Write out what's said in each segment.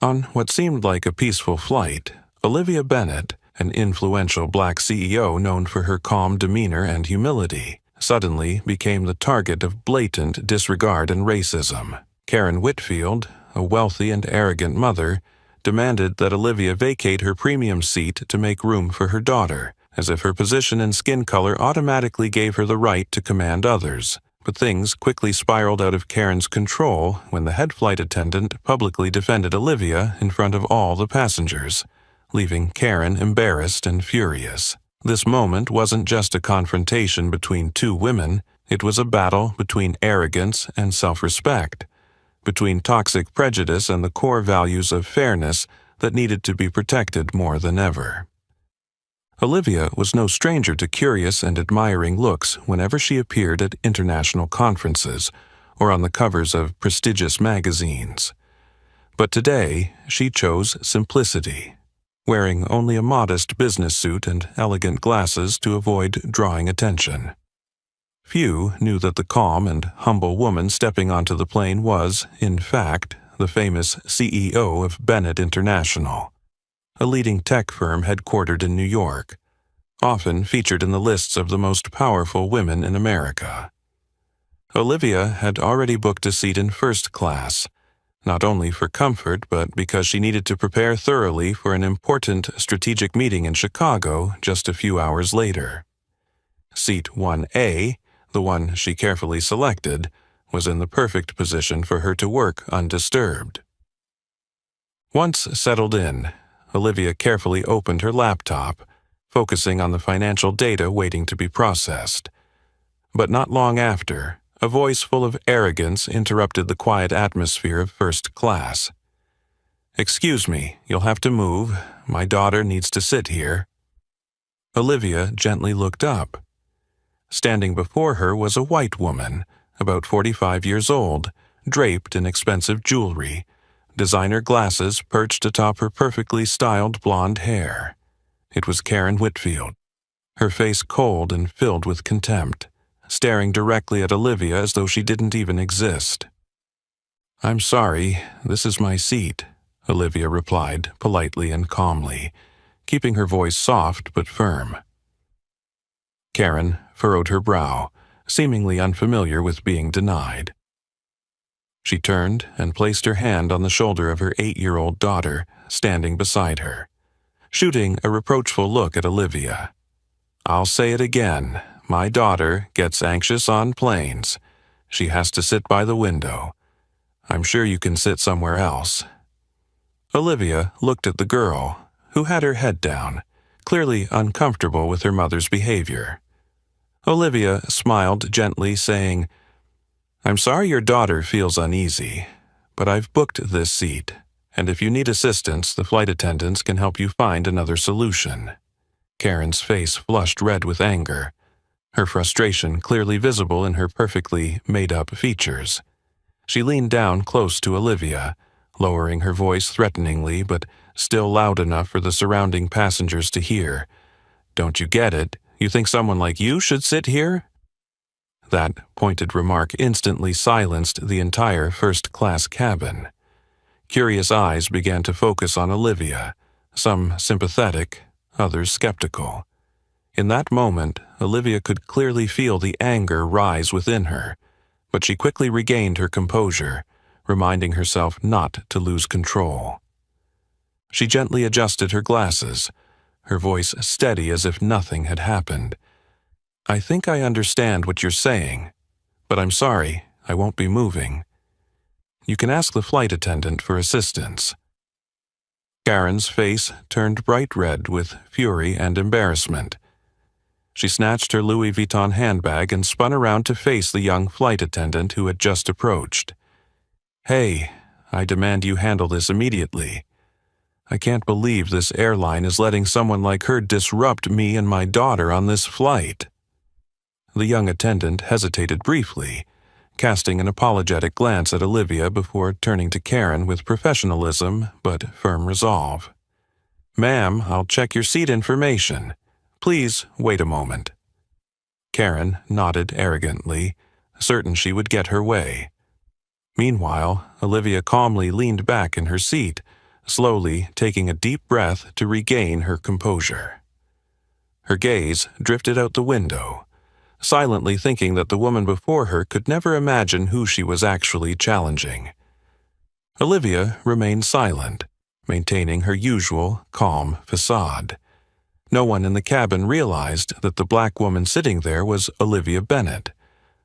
On what seemed like a peaceful flight, Olivia Bennett, an influential black CEO known for her calm demeanor and humility, suddenly became the target of blatant disregard and racism. Karen Whitfield, a wealthy and arrogant mother, demanded that Olivia vacate her premium seat to make room for her daughter, as if her position and skin color automatically gave her the right to command others. But things quickly spiraled out of Karen's control when the head flight attendant publicly defended Olivia in front of all the passengers, leaving Karen embarrassed and furious. This moment wasn't just a confrontation between two women, it was a battle between arrogance and self-respect, between toxic prejudice and the core values of fairness that needed to be protected more than ever. Olivia was no stranger to curious and admiring looks whenever she appeared at international conferences or on the covers of prestigious magazines. But today, she chose simplicity, wearing only a modest business suit and elegant glasses to avoid drawing attention. Few knew that the calm and humble woman stepping onto the plane was, in fact, the famous CEO of Bennett International, a leading tech firm headquartered in New York, often featured in the lists of the most powerful women in America. Olivia had already booked a seat in first class, not only for comfort but because she needed to prepare thoroughly for an important strategic meeting in Chicago just a few hours later. Seat 1A, the one she carefully selected, was in the perfect position for her to work undisturbed. Once settled in, Olivia carefully opened her laptop, focusing on the financial data waiting to be processed. But not long after, a voice full of arrogance interrupted the quiet atmosphere of first class. "Excuse me, you'll have to move. My daughter needs to sit here." Olivia gently looked up. Standing before her was a white woman, about 45 years old, draped in expensive jewelry, designer glasses perched atop her perfectly styled blonde hair. It was Karen Whitfield, her face cold and filled with contempt, staring directly at Olivia as though she didn't even exist. "I'm sorry, this is my seat," Olivia replied politely and calmly, keeping her voice soft but firm. Karen furrowed her brow, seemingly unfamiliar with being denied. She turned and placed her hand on the shoulder of her 8-year-old daughter, standing beside her, shooting a reproachful look at Olivia. "I'll say it again. My daughter gets anxious on planes. She has to sit by the window. I'm sure you can sit somewhere else." Olivia looked at the girl, who had her head down, clearly uncomfortable with her mother's behavior. Olivia smiled gently, saying, "I'm sorry your daughter feels uneasy, but I've booked this seat, and if you need assistance, the flight attendants can help you find another solution." Karen's face flushed red with anger, her frustration clearly visible in her perfectly made-up features. She leaned down close to Olivia, lowering her voice threateningly but still loud enough for the surrounding passengers to hear. "Don't you get it? You think someone like you should sit here?" That pointed remark instantly silenced the entire first-class cabin. Curious eyes began to focus on Olivia, some sympathetic, others skeptical. In that moment, Olivia could clearly feel the anger rise within her, but she quickly regained her composure, reminding herself not to lose control. She gently adjusted her glasses, her voice steady as if nothing had happened. "I think I understand what you're saying, but I'm sorry, I won't be moving. You can ask the flight attendant for assistance." Karen's face turned bright red with fury and embarrassment. She snatched her Louis Vuitton handbag and spun around to face the young flight attendant who had just approached. "Hey, I demand you handle this immediately. I can't believe this airline is letting someone like her disrupt me and my daughter on this flight." The young attendant hesitated briefly, casting an apologetic glance at Olivia before turning to Karen with professionalism but firm resolve. "Ma'am, I'll check your seat information. Please wait a moment." Karen nodded arrogantly, certain she would get her way. Meanwhile, Olivia calmly leaned back in her seat, slowly taking a deep breath to regain her composure. Her gaze drifted out the window, silently thinking that the woman before her could never imagine who she was actually challenging. Olivia remained silent, maintaining her usual calm facade. No one in the cabin realized that the black woman sitting there was Olivia Bennett,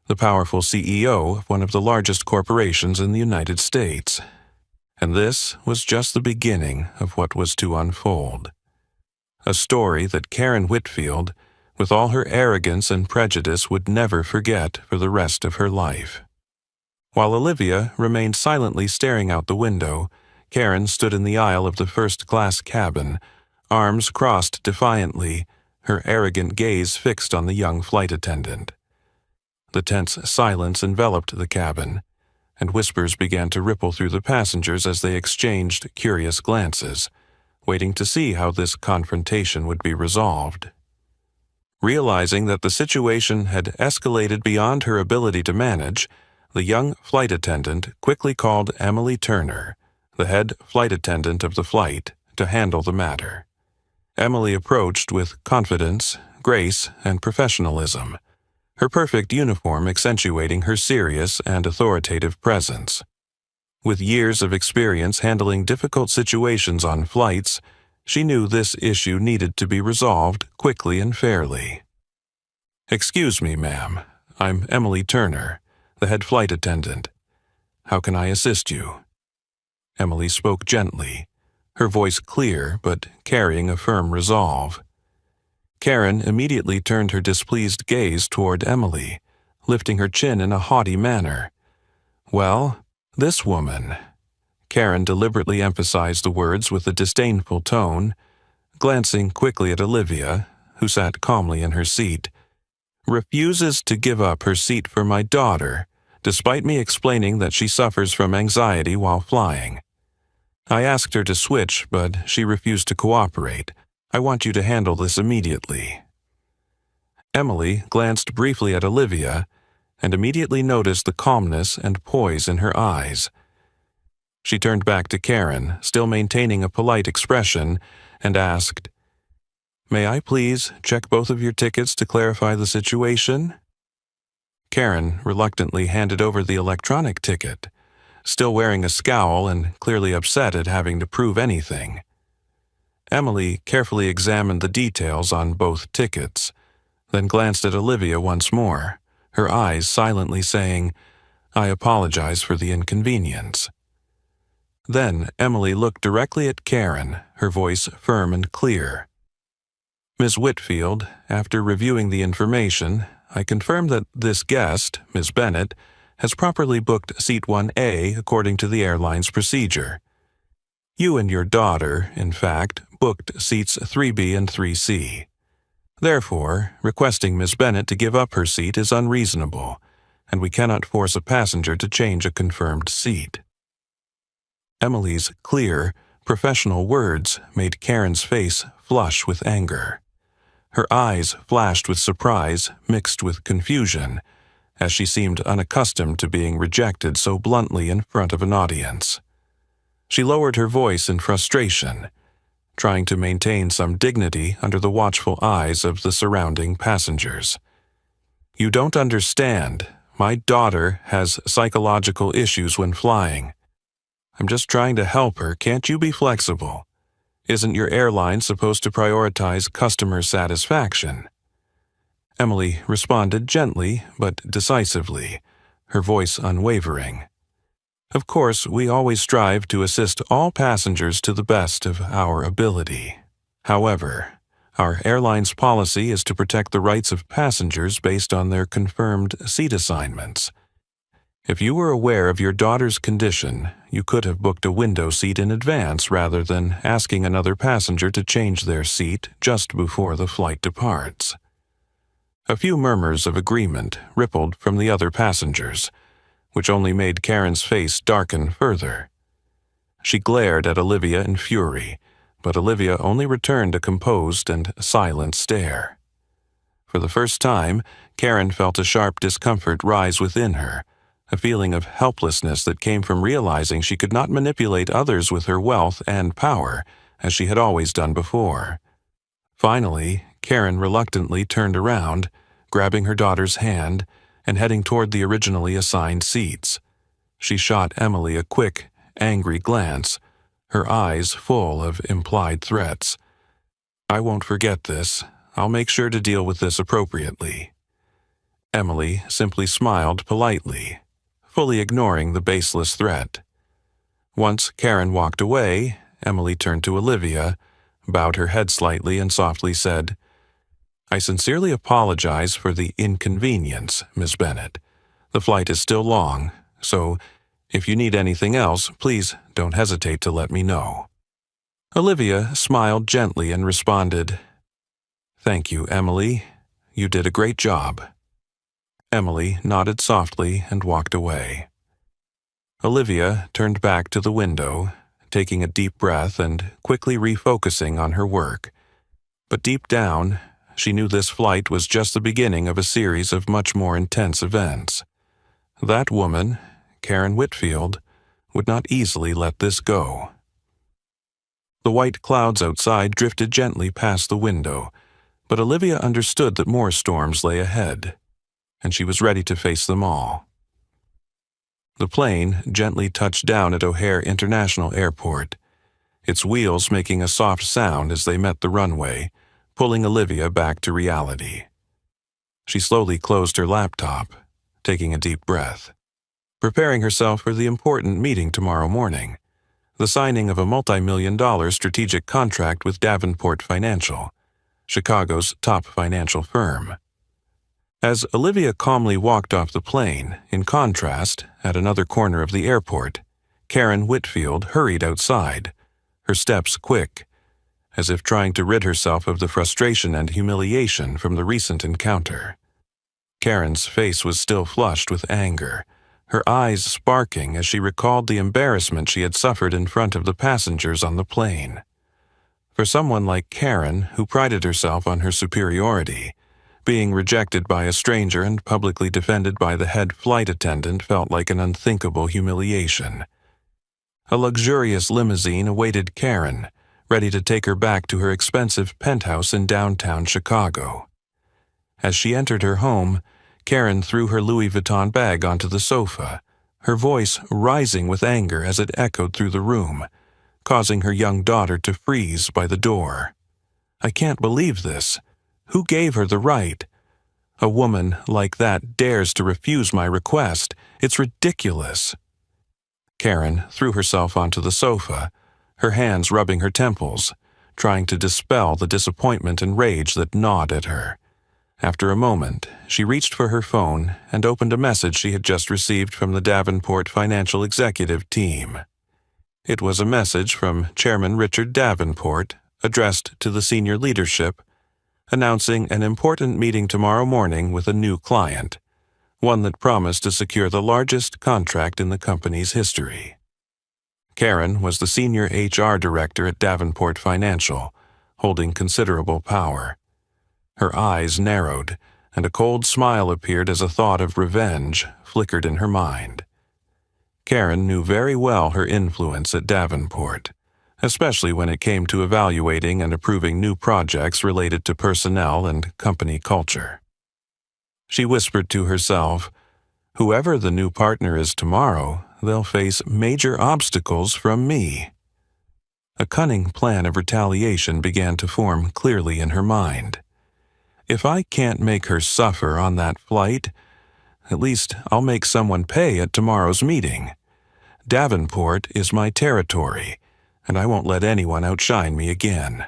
the powerful CEO of one of the largest corporations in the United States. And this was just the beginning of what was to unfold. A story that Karen Whitfield, with all her arrogance and prejudice, would never forget for the rest of her life. While Olivia remained silently staring out the window, Karen stood in the aisle of the first-class cabin, arms crossed defiantly, her arrogant gaze fixed on the young flight attendant. The tense silence enveloped the cabin, and whispers began to ripple through the passengers as they exchanged curious glances, waiting to see how this confrontation would be resolved. Realizing that the situation had escalated beyond her ability to manage, the young flight attendant quickly called Emily Turner, the head flight attendant of the flight, to handle the matter. Emily approached with confidence, grace, and professionalism, her perfect uniform accentuating her serious and authoritative presence. With years of experience handling difficult situations on flights, she knew this issue needed to be resolved quickly and fairly. "Excuse me, ma'am. I'm Emily Turner, the head flight attendant. How can I assist you?" Emily spoke gently, her voice clear but carrying a firm resolve. Karen immediately turned her displeased gaze toward Emily, lifting her chin in a haughty manner. "Well, this woman," Karen deliberately emphasized the words with a disdainful tone, glancing quickly at Olivia, who sat calmly in her seat, "refuses to give up her seat for my daughter, despite me explaining that she suffers from anxiety while flying. I asked her to switch, but she refused to cooperate. I want you to handle this immediately." Emily glanced briefly at Olivia and immediately noticed the calmness and poise in her eyes. She turned back to Karen, still maintaining a polite expression, and asked, "May I please check both of your tickets to clarify the situation?" Karen reluctantly handed over the electronic ticket, still wearing a scowl and clearly upset at having to prove anything. Emily carefully examined the details on both tickets, then glanced at Olivia once more, her eyes silently saying, "I apologize for the inconvenience." Then Emily looked directly at Karen, her voice firm and clear. "Ms. Whitfield, after reviewing the information, I confirm that this guest, Ms. Bennett, has properly booked Seat 1A according to the airline's procedure. You and your daughter, in fact, booked Seats 3B and 3C. Therefore, requesting Ms. Bennett to give up her seat is unreasonable, and we cannot force a passenger to change a confirmed seat." Emily's clear, professional words made Karen's face flush with anger. Her eyes flashed with surprise mixed with confusion, as she seemed unaccustomed to being rejected so bluntly in front of an audience. She lowered her voice in frustration, trying to maintain some dignity under the watchful eyes of the surrounding passengers. "You don't understand. My daughter has psychological issues when flying. I'm just trying to help her. Can't you be flexible? Isn't your airline supposed to prioritize customer satisfaction?" Emily responded gently but decisively, her voice unwavering. "Of course, we always strive to assist all passengers to the best of our ability. However, our airline's policy is to protect the rights of passengers based on their confirmed seat assignments. If you were aware of your daughter's condition, you could have booked a window seat in advance rather than asking another passenger to change their seat just before the flight departs." A few murmurs of agreement rippled from the other passengers, which only made Karen's face darken further. She glared at Olivia in fury, but Olivia only returned a composed and silent stare. For the first time, Karen felt a sharp discomfort rise within her, a feeling of helplessness that came from realizing she could not manipulate others with her wealth and power, as she had always done before. Finally, Karen reluctantly turned around, grabbing her daughter's hand and heading toward the originally assigned seats. She shot Emily a quick, angry glance, her eyes full of implied threats. "I won't forget this. I'll make sure to deal with this appropriately." Emily simply smiled politely, fully ignoring the baseless threat. Once Karen walked away, Emily turned to Olivia, bowed her head slightly, and softly said, "I sincerely apologize for the inconvenience, Miss Bennett. The flight is still long, so if you need anything else, please don't hesitate to let me know." Olivia smiled gently and responded, "Thank you, Emily. You did a great job." Emily nodded softly and walked away. Olivia turned back to the window, taking a deep breath and quickly refocusing on her work. But deep down, she knew this flight was just the beginning of a series of much more intense events. That woman, Karen Whitfield, would not easily let this go. The white clouds outside drifted gently past the window, but Olivia understood that more storms lay ahead, and she was ready to face them all. The plane gently touched down at O'Hare International Airport, its wheels making a soft sound as they met the runway, pulling Olivia back to reality. She slowly closed her laptop, taking a deep breath, preparing herself for the important meeting tomorrow morning, the signing of a multi-million-dollar strategic contract with Davenport Financial, Chicago's top financial firm. As Olivia calmly walked off the plane, in contrast, at another corner of the airport, Karen Whitfield hurried outside, her steps quick, as if trying to rid herself of the frustration and humiliation from the recent encounter. Karen's face was still flushed with anger, her eyes sparking as she recalled the embarrassment she had suffered in front of the passengers on the plane. For someone like Karen, who prided herself on her superiority, being rejected by a stranger and publicly defended by the head flight attendant felt like an unthinkable humiliation. A luxurious limousine awaited Karen, ready to take her back to her expensive penthouse in downtown Chicago. As she entered her home, Karen threw her Louis Vuitton bag onto the sofa, her voice rising with anger as it echoed through the room, causing her young daughter to freeze by the door. "I can't believe this. Who gave her the right? A woman like that dares to refuse my request. It's ridiculous." Karen threw herself onto the sofa, her hands rubbing her temples, trying to dispel the disappointment and rage that gnawed at her. After a moment, she reached for her phone and opened a message she had just received from the Davenport Financial Executive Team. It was a message from Chairman Richard Davenport, addressed to the senior leadership, announcing an important meeting tomorrow morning with a new client, one that promised to secure the largest contract in the company's history. Karen was the senior HR director at Davenport Financial, holding considerable power. Her eyes narrowed, and a cold smile appeared as a thought of revenge flickered in her mind. Karen knew very well her influence at Davenport, especially when it came to evaluating and approving new projects related to personnel and company culture. She whispered to herself, "Whoever the new partner is tomorrow, they'll face major obstacles from me." A cunning plan of retaliation began to form clearly in her mind. If I can't make her suffer on that flight, at least I'll make someone pay at tomorrow's meeting. Davenport is my territory, and I won't let anyone outshine me again.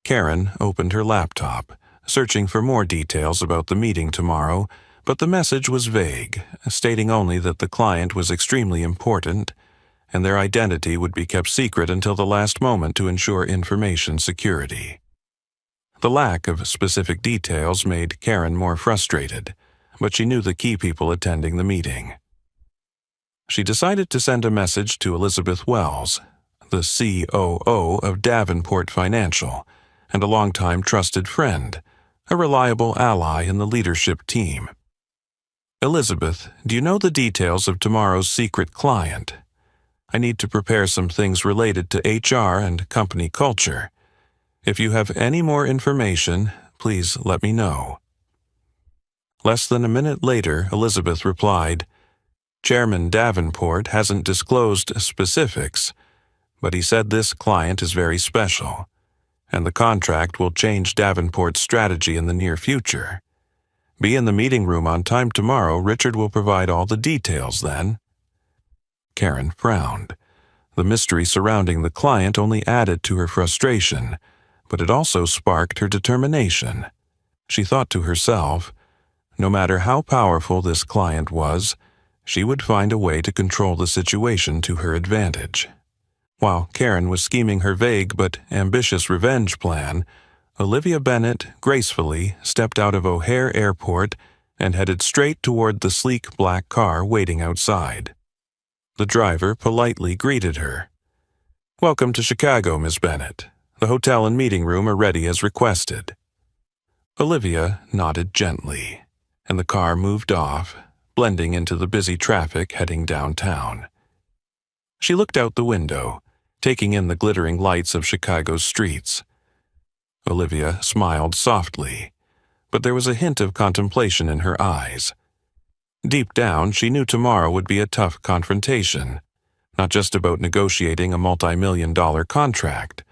Karen opened her laptop, searching for more details about the meeting tomorrow, but the message was vague, stating only that the client was extremely important, and their identity would be kept secret until the last moment to ensure information security. The lack of specific details made Karen more frustrated, but she knew the key people attending the meeting. She decided to send a message to Elizabeth Wells, the COO of Davenport Financial, and a longtime trusted friend, a reliable ally in the leadership team. Elizabeth, do you know the details of tomorrow's secret client? I need to prepare some things related to HR and company culture. If you have any more information, please let me know." Less than a minute later, Elizabeth replied, "Chairman Davenport hasn't disclosed specifics, but he said this client is very special, and the contract will change Davenport's strategy in the near future. Be in the meeting room on time tomorrow. Richard will provide all the details then." Karen frowned. The mystery surrounding the client only added to her frustration, but it also sparked her determination. She thought to herself, no matter how powerful this client was, she would find a way to control the situation to her advantage. While Karen was scheming her vague but ambitious revenge plan, Olivia Bennett gracefully stepped out of O'Hare Airport and headed straight toward the sleek black car waiting outside. The driver politely greeted her. "Welcome to Chicago, Miss Bennett. The hotel and meeting room are ready as requested." Olivia nodded gently, and the car moved off, blending into the busy traffic heading downtown. She looked out the window, taking in the glittering lights of Chicago's streets. Olivia smiled softly, but there was a hint of contemplation in her eyes. Deep down, she knew tomorrow would be a tough confrontation, not just about negotiating a multi-million-dollar contract,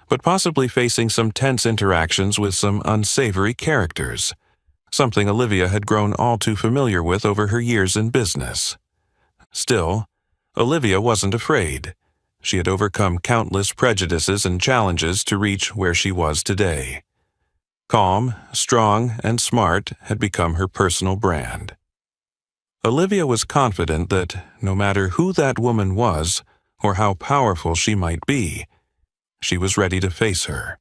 but possibly facing some tense interactions with some unsavory characters, something Olivia had grown all too familiar with over her years in business. Still, Olivia wasn't afraid. She had overcome countless prejudices and challenges to reach where she was today. Calm, strong, and smart had become her personal brand. Olivia was confident that, no matter who that woman was or how powerful she might be, she was ready to face her.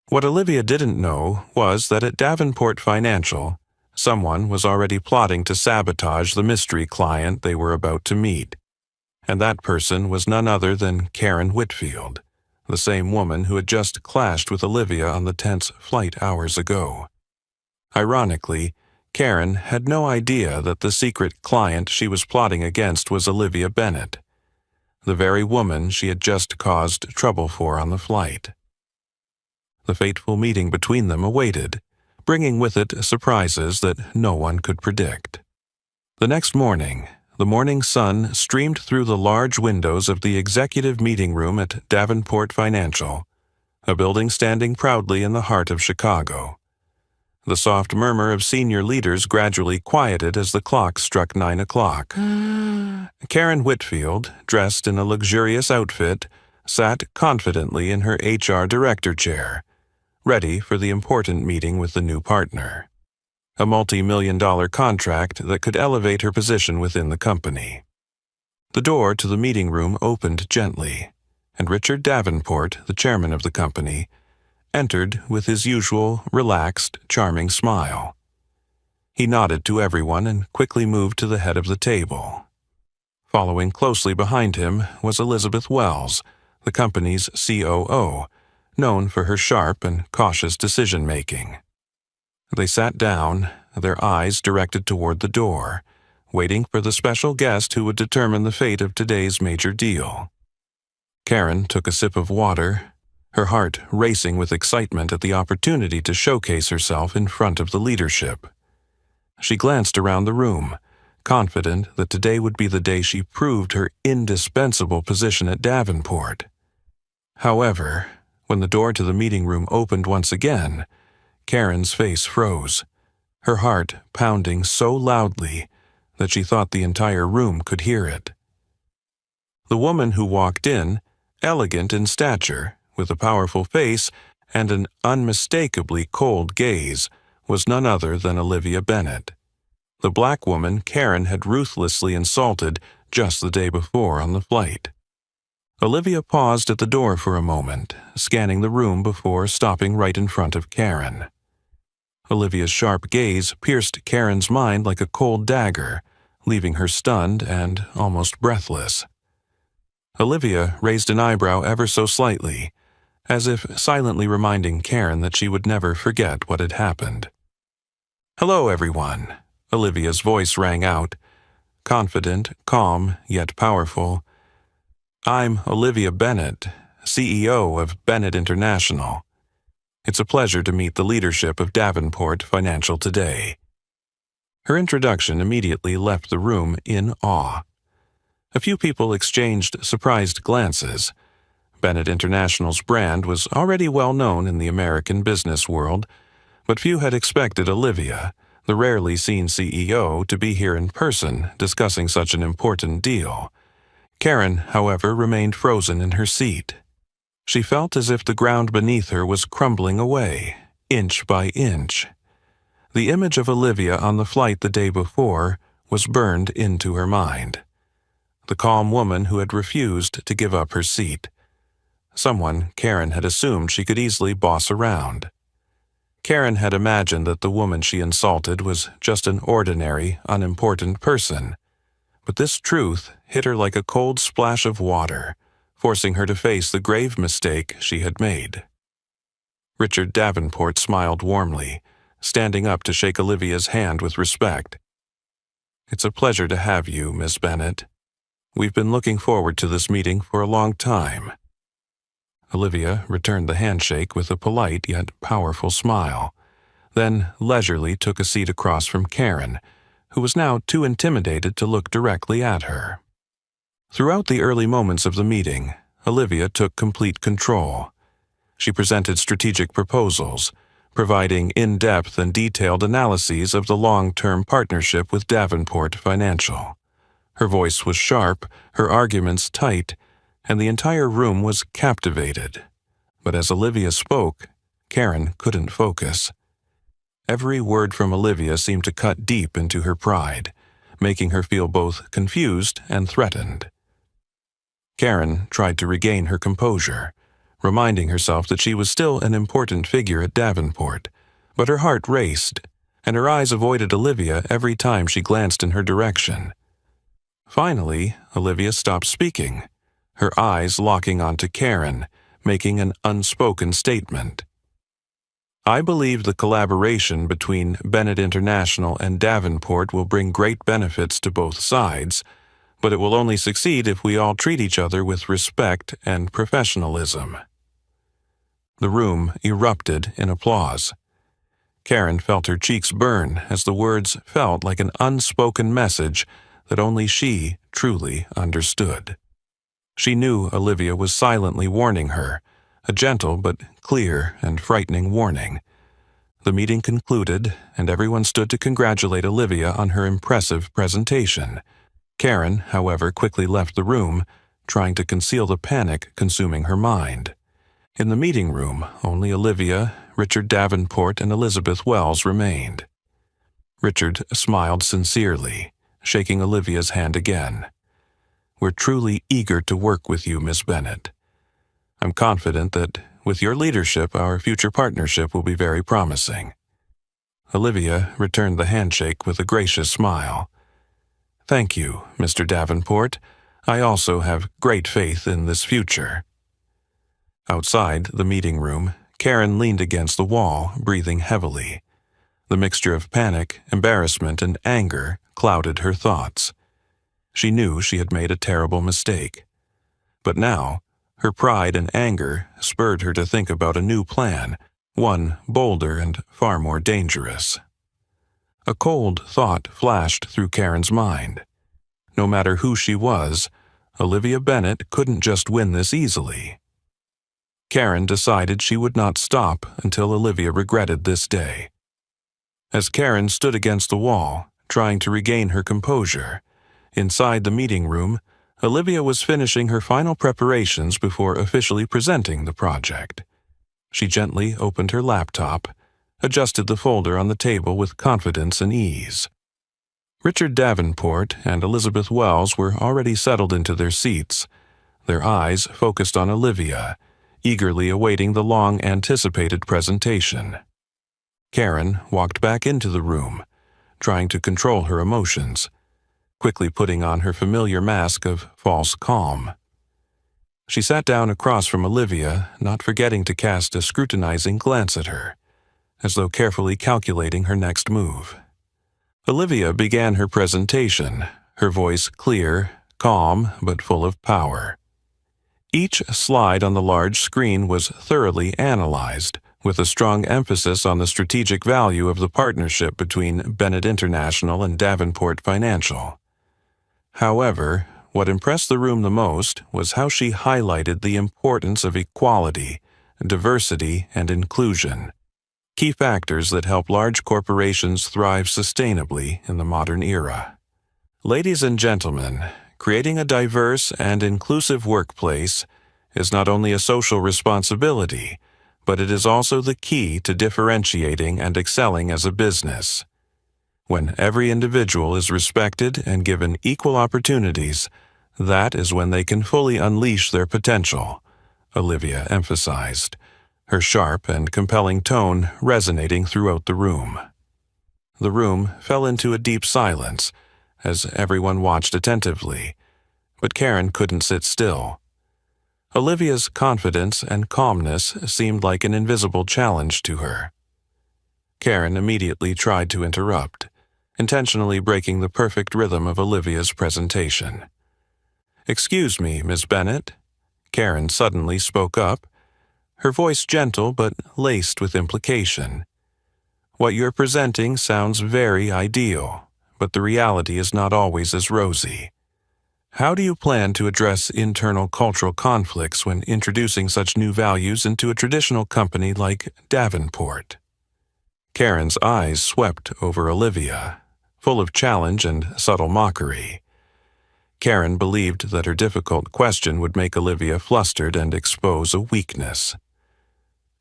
What Olivia didn't know was that at Davenport Financial, someone was already plotting to sabotage the mystery client they were about to meet. And that person was none other than Karen Whitfield, the same woman who had just clashed with Olivia on the tense flight hours ago. Ironically, Karen had no idea that the secret client she was plotting against was Olivia Bennett, the very woman she had just caused trouble for on the flight. The fateful meeting between them awaited, bringing with it surprises that no one could predict. The next morning, the morning sun streamed through the large windows of the executive meeting room at Davenport Financial, a building standing proudly in the heart of Chicago. The soft murmur of senior leaders gradually quieted as the clock struck 9 o'clock. Karen Whitfield, dressed in a luxurious outfit, sat confidently in her HR director chair, ready for the important meeting with the new partner. A multi-million-dollar contract that could elevate her position within the company. The door to the meeting room opened gently, and Richard Davenport, the chairman of the company, entered with his usual relaxed, charming smile. He nodded to everyone and quickly moved to the head of the table. Following closely behind him was Elizabeth Wells, the company's COO, known for her sharp and cautious decision-making. They sat down, their eyes directed toward the door, waiting for the special guest who would determine the fate of today's major deal. Karen took a sip of water, her heart racing with excitement at the opportunity to showcase herself in front of the leadership. She glanced around the room, confident that today would be the day she proved her indispensable position at Davenport. However, when the door to the meeting room opened once again, Karen's face froze, her heart pounding so loudly that she thought the entire room could hear it. The woman who walked in, elegant in stature, with a powerful face and an unmistakably cold gaze, was none other than Olivia Bennett, the black woman Karen had ruthlessly insulted just the day before on the flight. Olivia paused at the door for a moment, scanning the room before stopping right in front of Karen. Olivia's sharp gaze pierced Karen's mind like a cold dagger, leaving her stunned and almost breathless. Olivia raised an eyebrow ever so slightly, as if silently reminding Karen that she would never forget what had happened. "Hello, everyone. Olivia's voice rang out, confident, calm, yet powerful. "I'm Olivia Bennett, CEO of Bennett International. It's a pleasure to meet the leadership of Davenport Financial today." Her introduction immediately left the room in awe. A few people exchanged surprised glances. Bennett International's brand was already well known in the American business world, but few had expected Olivia, the rarely seen CEO, to be here in person discussing such an important deal. Karen, however, remained frozen in her seat. She felt as if the ground beneath her was crumbling away, inch by inch. The image of Olivia on the flight the day before was burned into her mind. The calm woman who had refused to give up her seat. Someone Karen had assumed she could easily boss around. Karen had imagined that the woman she insulted was just an ordinary, unimportant person. But this truth hit her like a cold splash of water, forcing her to face the grave mistake she had made. Richard Davenport smiled warmly, standing up to shake Olivia's hand with respect. "It's a pleasure to have you, Miss Bennett. We've been looking forward to this meeting for a long time." Olivia returned the handshake with a polite yet powerful smile, then leisurely took a seat across from Karen, who was now too intimidated to look directly at her. Throughout the early moments of the meeting, Olivia took complete control. She presented strategic proposals, providing in-depth and detailed analyses of the long-term partnership with Davenport Financial. Her voice was sharp, her arguments tight, and the entire room was captivated. But as Olivia spoke, Karen couldn't focus. Every word from Olivia seemed to cut deep into her pride, making her feel both confused and threatened. Karen tried to regain her composure, reminding herself that she was still an important figure at Davenport, but her heart raced, and her eyes avoided Olivia every time she glanced in her direction. Finally, Olivia stopped speaking, her eyes locking onto Karen, making an unspoken statement. "I believe the collaboration between Bennett International and Davenport will bring great benefits to both sides, but it will only succeed if we all treat each other with respect and professionalism." The room erupted in applause. Karen felt her cheeks burn as the words felt like an unspoken message that only she truly understood. She knew Olivia was silently warning her, a gentle but clear and frightening warning. The meeting concluded, and everyone stood to congratulate Olivia on her impressive presentation. Karen, however, quickly left the room, trying to conceal the panic consuming her mind. In the meeting room, only Olivia, Richard Davenport, and Elizabeth Wells remained. Richard smiled sincerely, shaking Olivia's hand again. "We're truly eager to work with you, Miss Bennett. I'm confident that, with your leadership, our future partnership will be very promising." Olivia returned the handshake with a gracious smile. "Thank you, Mr. Davenport. I also have great faith in this future." Outside the meeting room, Karen leaned against the wall, breathing heavily. The mixture of panic, embarrassment, and anger clouded her thoughts. She knew she had made a terrible mistake. But now, her pride and anger spurred her to think about a new plan, one bolder and far more dangerous. A cold thought flashed through Karen's mind. No matter who she was, Olivia Bennett couldn't just win this easily. Karen decided she would not stop until Olivia regretted this day. As Karen stood against the wall, trying to regain her composure, inside the meeting room, Olivia was finishing her final preparations before officially presenting the project. She gently opened her laptop, adjusted the folder on the table with confidence and ease. Richard Davenport and Elizabeth Wells were already settled into their seats, their eyes focused on Olivia, eagerly awaiting the long-anticipated presentation. Karen walked back into the room, trying to control her emotions, quickly putting on her familiar mask of false calm. She sat down across from Olivia, not forgetting to cast a scrutinizing glance at her, as though carefully calculating her next move. Olivia began her presentation, her voice clear, calm, but full of power. Each slide on the large screen was thoroughly analyzed, with a strong emphasis on the strategic value of the partnership between Bennett International and Davenport Financial. However, what impressed the room the most was how she highlighted the importance of equality, diversity, and inclusion, key factors that help large corporations thrive sustainably in the modern era. Ladies and gentlemen, creating a diverse and inclusive workplace is not only a social responsibility, but it is also the key to differentiating and excelling as a business. When every individual is respected and given equal opportunities, that is when they can fully unleash their potential, Olivia emphasized, her sharp and compelling tone resonating throughout the room. The room fell into a deep silence as everyone watched attentively, but Karen couldn't sit still. Olivia's confidence and calmness seemed like an invisible challenge to her. Karen immediately tried to interrupt, intentionally breaking the perfect rhythm of Olivia's presentation. "Excuse me, Miss Bennett," Karen suddenly spoke up, her voice gentle but laced with implication. "What you're presenting sounds very ideal, but the reality is not always as rosy. How do you plan to address internal cultural conflicts when introducing such new values into a traditional company like Davenport?" Karen's eyes swept over Olivia, full of challenge and subtle mockery. Karen believed that her difficult question would make Olivia flustered and expose a weakness.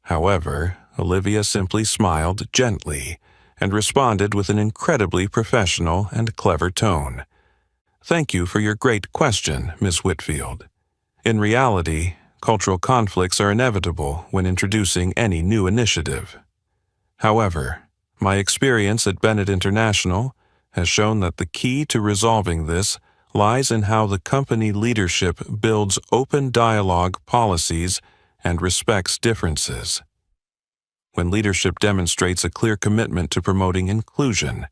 However, Olivia simply smiled gently and responded with an incredibly professional and clever tone. "Thank you for your great question, Miss Whitfield. In reality, cultural conflicts are inevitable when introducing any new initiative. However, my experience at Bennett International has shown that the key to resolving this lies in how the company leadership builds open dialogue policies and respects differences. When leadership demonstrates a clear commitment to promoting inclusion,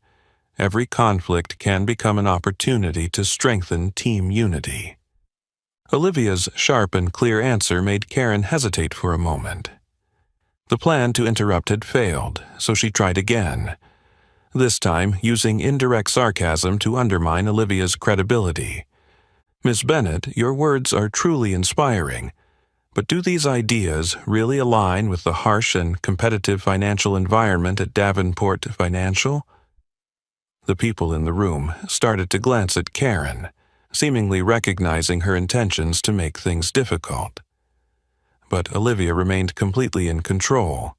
every conflict can become an opportunity to strengthen team unity." Olivia's sharp and clear answer made Karen hesitate for a moment. The plan to interrupt had failed, so she tried again, this time using indirect sarcasm to undermine Olivia's credibility. "Miss Bennett, your words are truly inspiring, but do these ideas really align with the harsh and competitive financial environment at Davenport Financial?" The people in the room started to glance at Karen, seemingly recognizing her intentions to make things difficult. But Olivia remained completely in control.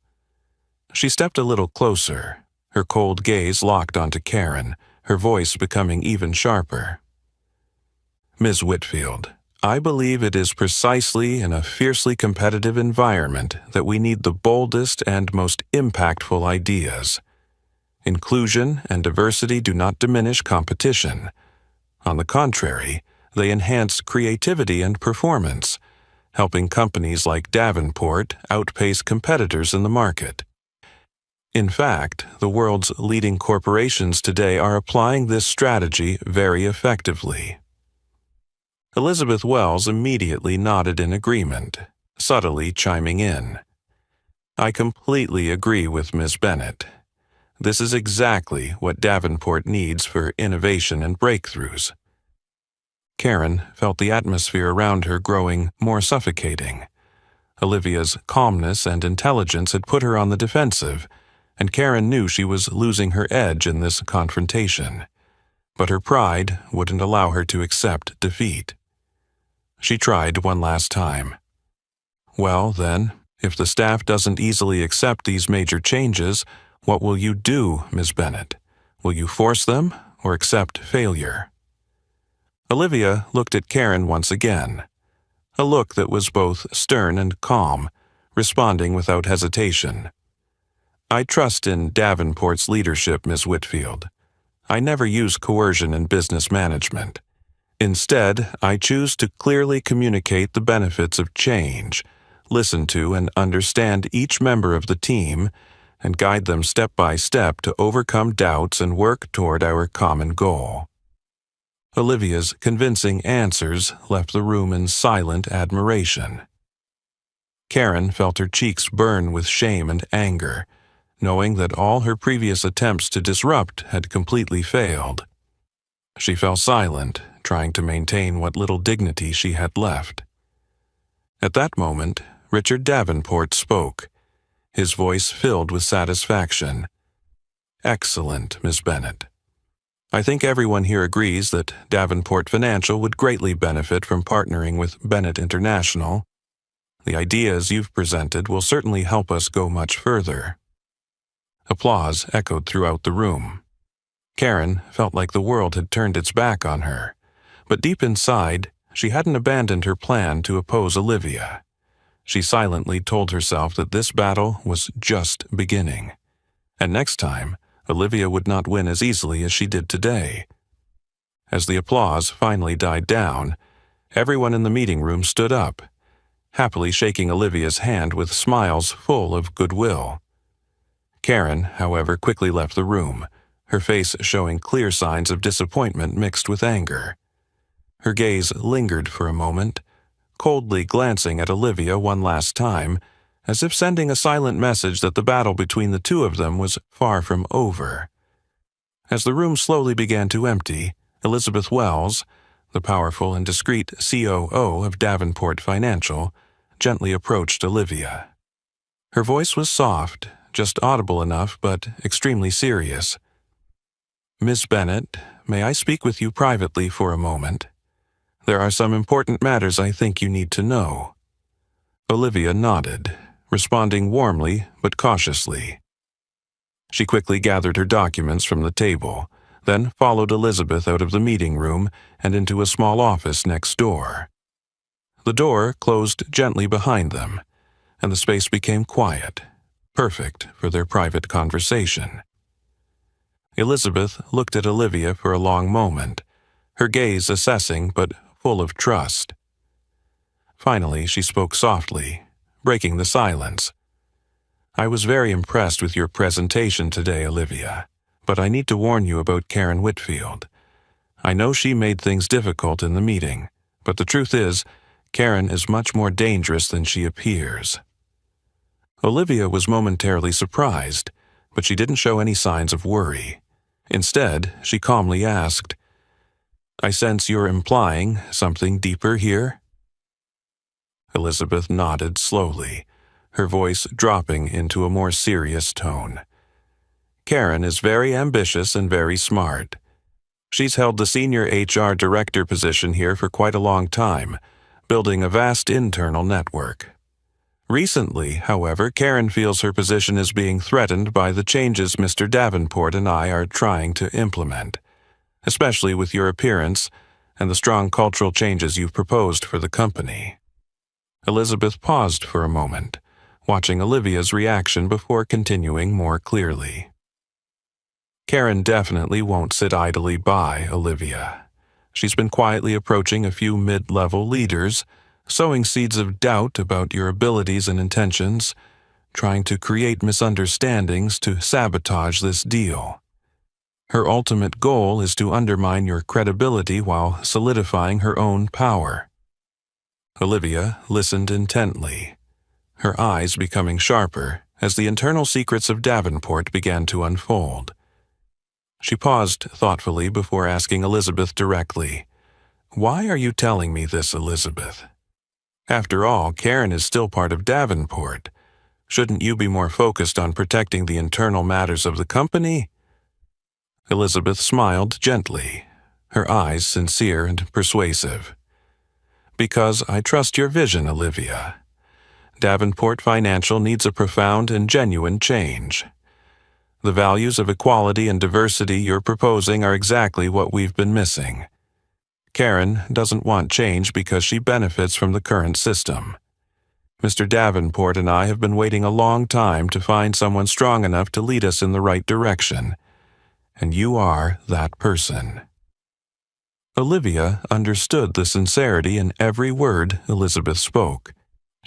She stepped a little closer, her cold gaze locked onto Karen, her voice becoming even sharper. "Ms. Whitfield, I believe it is precisely in a fiercely competitive environment that we need the boldest and most impactful ideas. Inclusion and diversity do not diminish competition. On the contrary, they enhance creativity and performance, helping companies like Davenport outpace competitors in the market. In fact, the world's leading corporations today are applying this strategy very effectively." Elizabeth Wells immediately nodded in agreement, subtly chiming in. "I completely agree with Ms. Bennett. This is exactly what Davenport needs for innovation and breakthroughs." Karen felt the atmosphere around her growing more suffocating. Olivia's calmness and intelligence had put her on the defensive, and Karen knew she was losing her edge in this confrontation. But her pride wouldn't allow her to accept defeat. She tried one last time. "Well, then, if the staff doesn't easily accept these major changes, what will you do, Ms. Bennett? Will you force them or accept failure?" Olivia looked at Karen once again, a look that was both stern and calm, responding without hesitation. "I trust in Davenport's leadership, Ms. Whitfield. I never use coercion in business management. Instead, I choose to clearly communicate the benefits of change, listen to and understand each member of the team, and guide them step by step to overcome doubts and work toward our common goal." Olivia's convincing answers left the room in silent admiration. Karen felt her cheeks burn with shame and anger, knowing that all her previous attempts to disrupt had completely failed. She fell silent, trying to maintain what little dignity she had left. At that moment, Richard Davenport spoke, his voice filled with satisfaction. "Excellent, Miss Bennett. I think everyone here agrees that Davenport Financial would greatly benefit from partnering with Bennett International. The ideas you've presented will certainly help us go much further." Applause echoed throughout the room. Karen felt like the world had turned its back on her, but deep inside, she hadn't abandoned her plan to oppose Olivia. She silently told herself that this battle was just beginning, and next time, Olivia would not win as easily as she did today. As the applause finally died down, everyone in the meeting room stood up, happily shaking Olivia's hand with smiles full of goodwill. Karen, however, quickly left the room, her face showing clear signs of disappointment mixed with anger. Her gaze lingered for a moment, coldly glancing at Olivia one last time, as if sending a silent message that the battle between the two of them was far from over. As the room slowly began to empty, Elizabeth Wells, the powerful and discreet COO of Davenport Financial, gently approached Olivia. Her voice was soft, just audible enough, but extremely serious. "Miss Bennett, may I speak with you privately for a moment? There are some important matters I think you need to know." Olivia nodded, responding warmly but cautiously. She quickly gathered her documents from the table, then followed Elizabeth out of the meeting room and into a small office next door. The door closed gently behind them, and the space became quiet, perfect for their private conversation. Elizabeth looked at Olivia for a long moment, her gaze assessing but full of trust. Finally, she spoke softly, breaking the silence. "I was very impressed with your presentation today, Olivia, but I need to warn you about Karen Whitfield. I know she made things difficult in the meeting, but the truth is, Karen is much more dangerous than she appears." Olivia was momentarily surprised, but she didn't show any signs of worry. Instead, she calmly asked, "I sense you're implying something deeper here?" Elizabeth nodded slowly, her voice dropping into a more serious tone. "Karen is very ambitious and very smart. She's held the senior HR director position here for quite a long time, building a vast internal network. Recently, however, Karen feels her position is being threatened by the changes Mr. Davenport and I are trying to implement, especially with your appearance and the strong cultural changes you've proposed for the company." Elizabeth paused for a moment, watching Olivia's reaction before continuing more clearly. "Karen definitely won't sit idly by, Olivia. She's been quietly approaching a few mid-level leaders, sowing seeds of doubt about your abilities and intentions, trying to create misunderstandings to sabotage this deal. Her ultimate goal is to undermine your credibility while solidifying her own power." Olivia listened intently, her eyes becoming sharper as the internal secrets of Davenport began to unfold. She paused thoughtfully before asking Elizabeth directly, "Why are you telling me this, Elizabeth? After all, Karen is still part of Davenport. Shouldn't you be more focused on protecting the internal matters of the company?" Elizabeth smiled gently, her eyes sincere and persuasive. "Because I trust your vision, Olivia. Davenport Financial needs a profound and genuine change. The values of equality and diversity you're proposing are exactly what we've been missing. Karen doesn't want change because she benefits from the current system. Mr. Davenport and I have been waiting a long time to find someone strong enough to lead us in the right direction, and you are that person." Olivia understood the sincerity in every word Elizabeth spoke.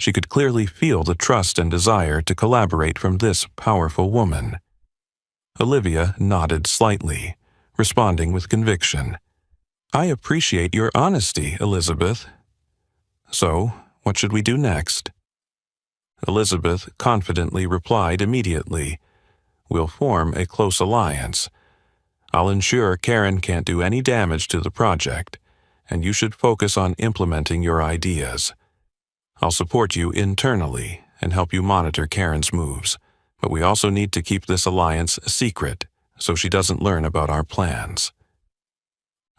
She could clearly feel the trust and desire to collaborate from this powerful woman. Olivia nodded slightly, responding with conviction. "I appreciate your honesty, Elizabeth. So, what should we do next?" Elizabeth confidently replied immediately, "We'll form a close alliance. I'll ensure Karen can't do any damage to the project, and you should focus on implementing your ideas. I'll support you internally and help you monitor Karen's moves, but we also need to keep this alliance secret so she doesn't learn about our plans."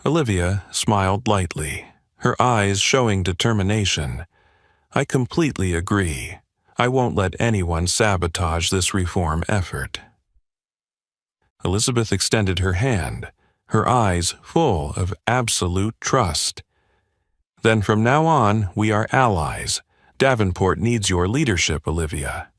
Olivia smiled lightly, her eyes showing determination. "I completely agree. I won't let anyone sabotage this reform effort." Elizabeth extended her hand, her eyes full of absolute trust. "Then from now on, we are allies. Davenport needs your leadership, Olivia."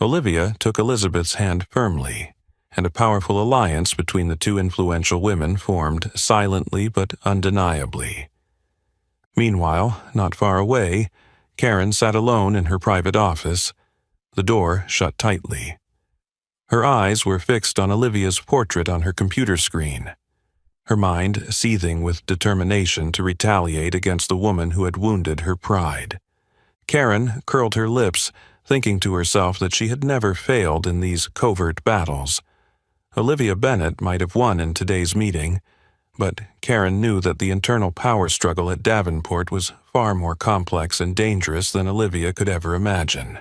Olivia took Elizabeth's hand firmly, and a powerful alliance between the two influential women formed silently but undeniably. Meanwhile, not far away, Karen sat alone in her private office, the door shut tightly. Her eyes were fixed on Olivia's portrait on her computer screen, her mind seething with determination to retaliate against the woman who had wounded her pride. Karen curled her lips, thinking to herself that she had never failed in these covert battles. Olivia Bennett might have won in today's meeting, but Karen knew that the internal power struggle at Davenport was far more complex and dangerous than Olivia could ever imagine.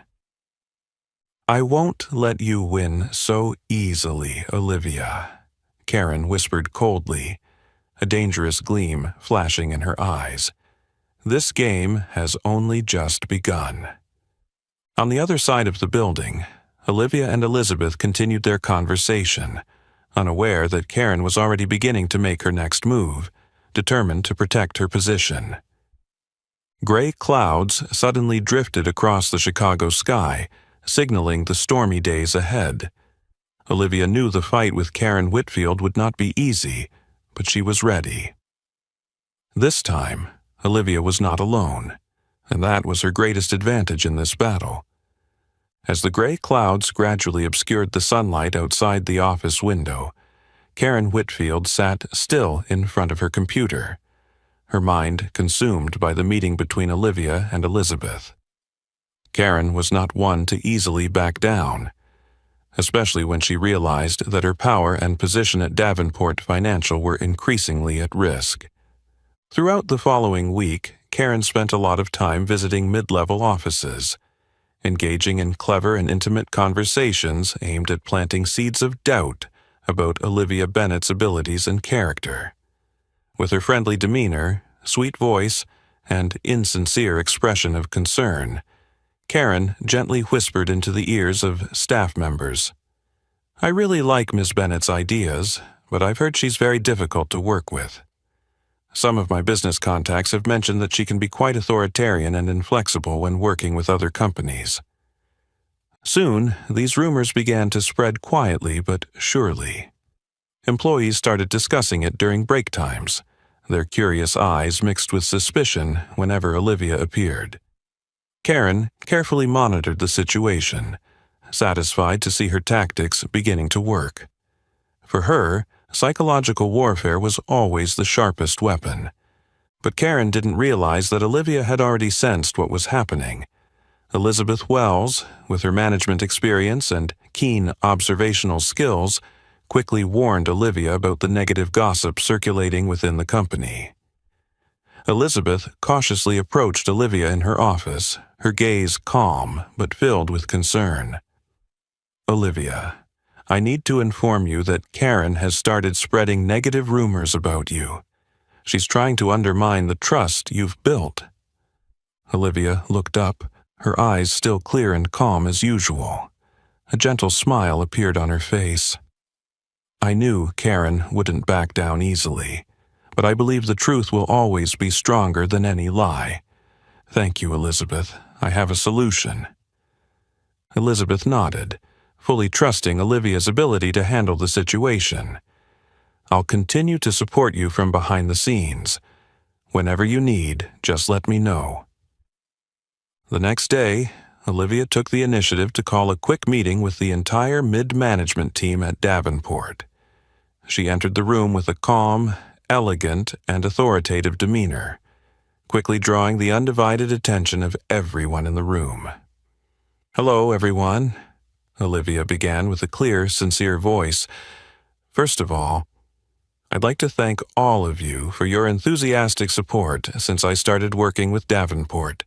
"I won't let you win so easily, Olivia," Karen whispered coldly, a dangerous gleam flashing in her eyes. "This game has only just begun." On the other side of the building, Olivia and Elizabeth continued their conversation, unaware that Karen was already beginning to make her next move, determined to protect her position. Gray clouds suddenly drifted across the Chicago sky, signaling the stormy days ahead. Olivia knew the fight with Karen Whitfield would not be easy, but she was ready. This time, Olivia was not alone, and that was her greatest advantage in this battle. As the gray clouds gradually obscured the sunlight outside the office window, Karen Whitfield sat still in front of her computer, her mind consumed by the meeting between Olivia and Elizabeth. Karen was not one to easily back down, especially when she realized that her power and position at Davenport Financial were increasingly at risk. Throughout the following week, Karen spent a lot of time visiting mid-level offices, engaging in clever and intimate conversations aimed at planting seeds of doubt about Olivia Bennett's abilities and character. With her friendly demeanor, sweet voice, and insincere expression of concern, Karen gently whispered into the ears of staff members, "I really like Miss Bennett's ideas, but I've heard she's very difficult to work with. Some of my business contacts have mentioned that she can be quite authoritarian and inflexible when working with other companies." Soon, these rumors began to spread quietly but surely. Employees started discussing it during break times, their curious eyes mixed with suspicion whenever Olivia appeared. Karen carefully monitored the situation, satisfied to see her tactics beginning to work. For her, psychological warfare was always the sharpest weapon. But Karen didn't realize that Olivia had already sensed what was happening. Elizabeth Wells, with her management experience and keen observational skills, quickly warned Olivia about the negative gossip circulating within the company. Elizabeth cautiously approached Olivia in her office, her gaze calm but filled with concern. "Olivia, I need to inform you that Karen has started spreading negative rumors about you. She's trying to undermine the trust you've built." Olivia looked up, her eyes still clear and calm as usual. A gentle smile appeared on her face. "I knew Karen wouldn't back down easily, but I believe the truth will always be stronger than any lie. Thank you, Elizabeth. I have a solution." Elizabeth nodded, fully trusting Olivia's ability to handle the situation. "I'll continue to support you from behind the scenes. Whenever you need, just let me know." The next day, Olivia took the initiative to call a quick meeting with the entire mid-management team at Davenport. She entered the room with a calm, elegant, and authoritative demeanor, quickly drawing the undivided attention of everyone in the room. "Hello, everyone," Olivia began with a clear, sincere voice. "First of all, I'd like to thank all of you for your enthusiastic support since I started working with Davenport.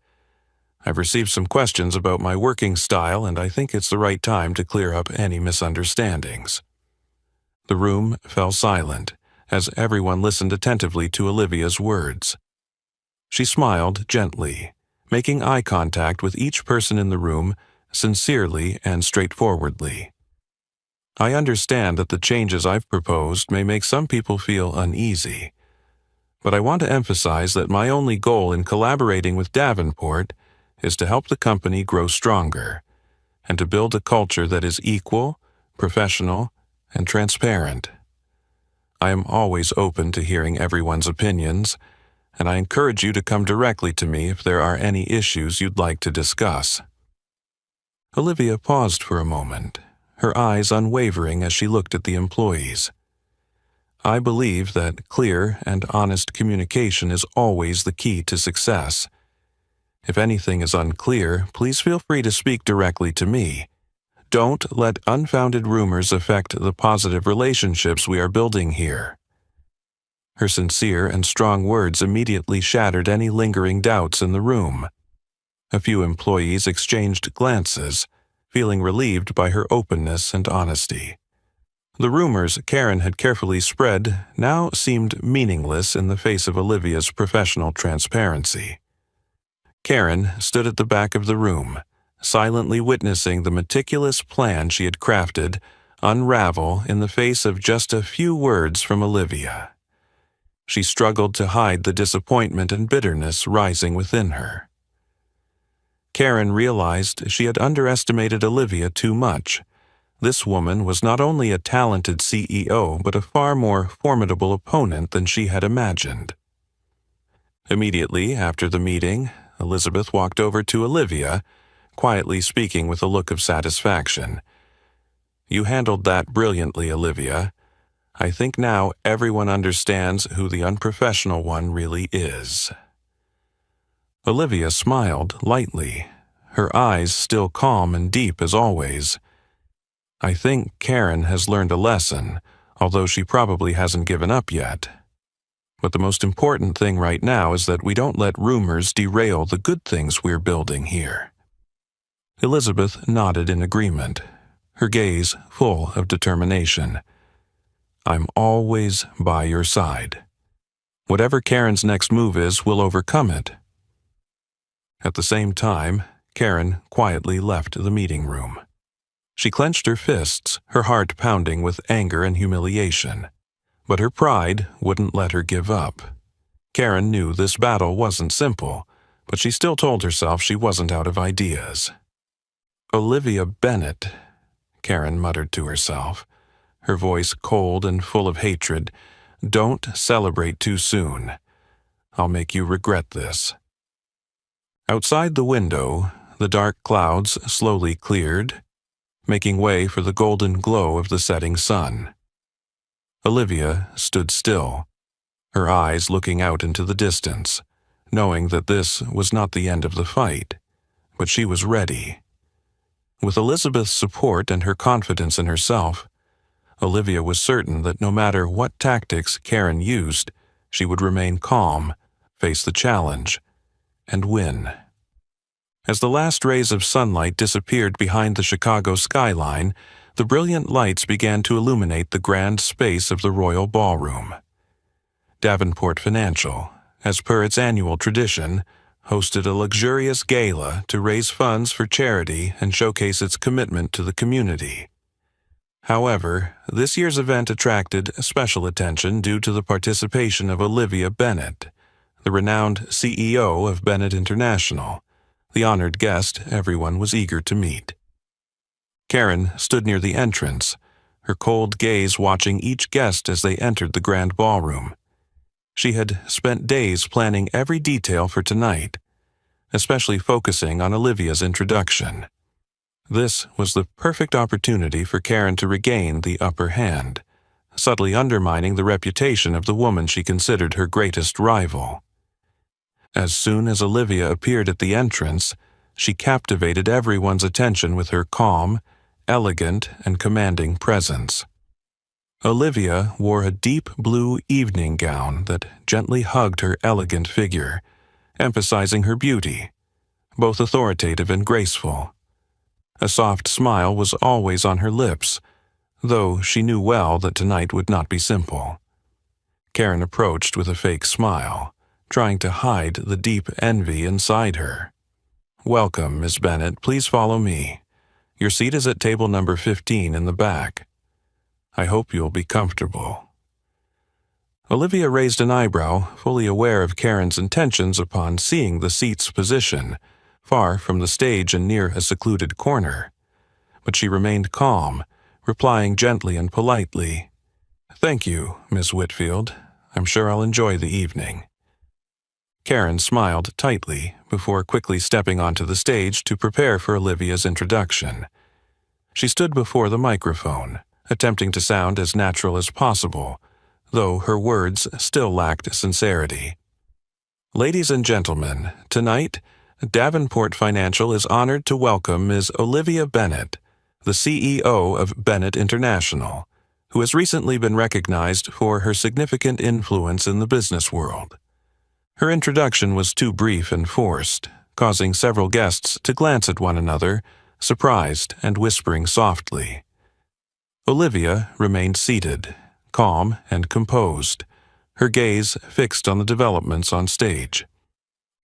I've received some questions about my working style, and I think it's the right time to clear up any misunderstandings." The room fell silent as everyone listened attentively to Olivia's words. She smiled gently, making eye contact with each person in the room sincerely and straightforwardly. "I understand that the changes I've proposed may make some people feel uneasy, but I want to emphasize that my only goal in collaborating with Davenport is to help the company grow stronger and to build a culture that is equal, professional, and transparent. I am always open to hearing everyone's opinions, and I encourage you to come directly to me if there are any issues you'd like to discuss." Olivia paused for a moment, her eyes unwavering as she looked at the employees. "I believe that clear and honest communication is always the key to success. If anything is unclear, please feel free to speak directly to me. Don't let unfounded rumors affect the positive relationships we are building here." Her sincere and strong words immediately shattered any lingering doubts in the room. A few employees exchanged glances, feeling relieved by her openness and honesty. The rumors Karen had carefully spread now seemed meaningless in the face of Olivia's professional transparency. Karen stood at the back of the room, silently witnessing the meticulous plan she had crafted unravel in the face of just a few words from Olivia. She struggled to hide the disappointment and bitterness rising within her. Karen realized she had underestimated Olivia too much. This woman was not only a talented CEO, but a far more formidable opponent than she had imagined. Immediately after the meeting, Elizabeth walked over to Olivia, quietly speaking with a look of satisfaction. "You handled that brilliantly, Olivia. I think now everyone understands who the unprofessional one really is." Olivia smiled lightly, her eyes still calm and deep as always. "I think Karen has learned a lesson, although she probably hasn't given up yet. But the most important thing right now is that we don't let rumors derail the good things we're building here." Elizabeth nodded in agreement, her gaze full of determination. "I'm always by your side. Whatever Karen's next move is, we'll overcome it." At the same time, Karen quietly left the meeting room. She clenched her fists, her heart pounding with anger and humiliation. But her pride wouldn't let her give up. Karen knew this battle wasn't simple, but she still told herself she wasn't out of ideas. "Olivia Bennett," Karen muttered to herself, her voice cold and full of hatred. "Don't celebrate too soon. I'll make you regret this." Outside the window, the dark clouds slowly cleared, making way for the golden glow of the setting sun. Olivia stood still, her eyes looking out into the distance, knowing that this was not the end of the fight, but she was ready. With Elizabeth's support and her confidence in herself, Olivia was certain that no matter what tactics Karen used, she would remain calm, face the challenge, and win. As the last rays of sunlight disappeared behind the Chicago skyline, the brilliant lights began to illuminate the grand space of the Royal Ballroom. Davenport Financial, as per its annual tradition, hosted a luxurious gala to raise funds for charity and showcase its commitment to the community. However, this year's event attracted special attention due to the participation of Olivia Bennett, the renowned CEO of Bennett International, the honored guest everyone was eager to meet. Karen stood near the entrance, her cold gaze watching each guest as they entered the grand ballroom. She had spent days planning every detail for tonight, especially focusing on Olivia's introduction. This was the perfect opportunity for Karen to regain the upper hand, subtly undermining the reputation of the woman she considered her greatest rival. As soon as Olivia appeared at the entrance, she captivated everyone's attention with her calm, elegant, and commanding presence. Olivia wore a deep blue evening gown that gently hugged her elegant figure, emphasizing her beauty, both authoritative and graceful. A soft smile was always on her lips, though she knew well that tonight would not be simple. Karen approached with a fake smile, trying to hide the deep envy inside her. "Welcome, Miss Bennett. Please follow me. Your seat is at table number 15 in the back. I hope you'll be comfortable." Olivia raised an eyebrow, fully aware of Karen's intentions upon seeing the seat's position, far from the stage and near a secluded corner. But she remained calm, replying gently and politely, "Thank you, Miss Whitfield. I'm sure I'll enjoy the evening." Karen smiled tightly before quickly stepping onto the stage to prepare for Olivia's introduction. She stood before the microphone, attempting to sound as natural as possible, though her words still lacked sincerity. "Ladies and gentlemen, tonight, Davenport Financial is honored to welcome Ms. Olivia Bennett, the CEO of Bennett International, who has recently been recognized for her significant influence in the business world." Her introduction was too brief and forced, causing several guests to glance at one another, surprised and whispering softly. Olivia remained seated, calm and composed, her gaze fixed on the developments on stage.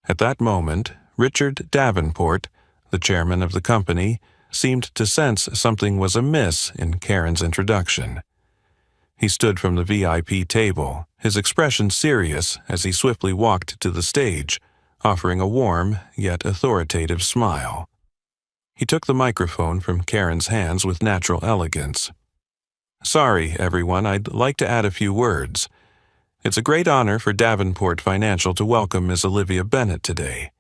At that moment, Richard Davenport, the chairman of the company, seemed to sense something was amiss in Karen's introduction. He stood from the VIP table, his expression serious as he swiftly walked to the stage, offering a warm yet authoritative smile. He took the microphone from Karen's hands with natural elegance. "Sorry, everyone, I'd like to add a few words. It's a great honor for Davenport Financial to welcome Ms. Olivia Bennett today.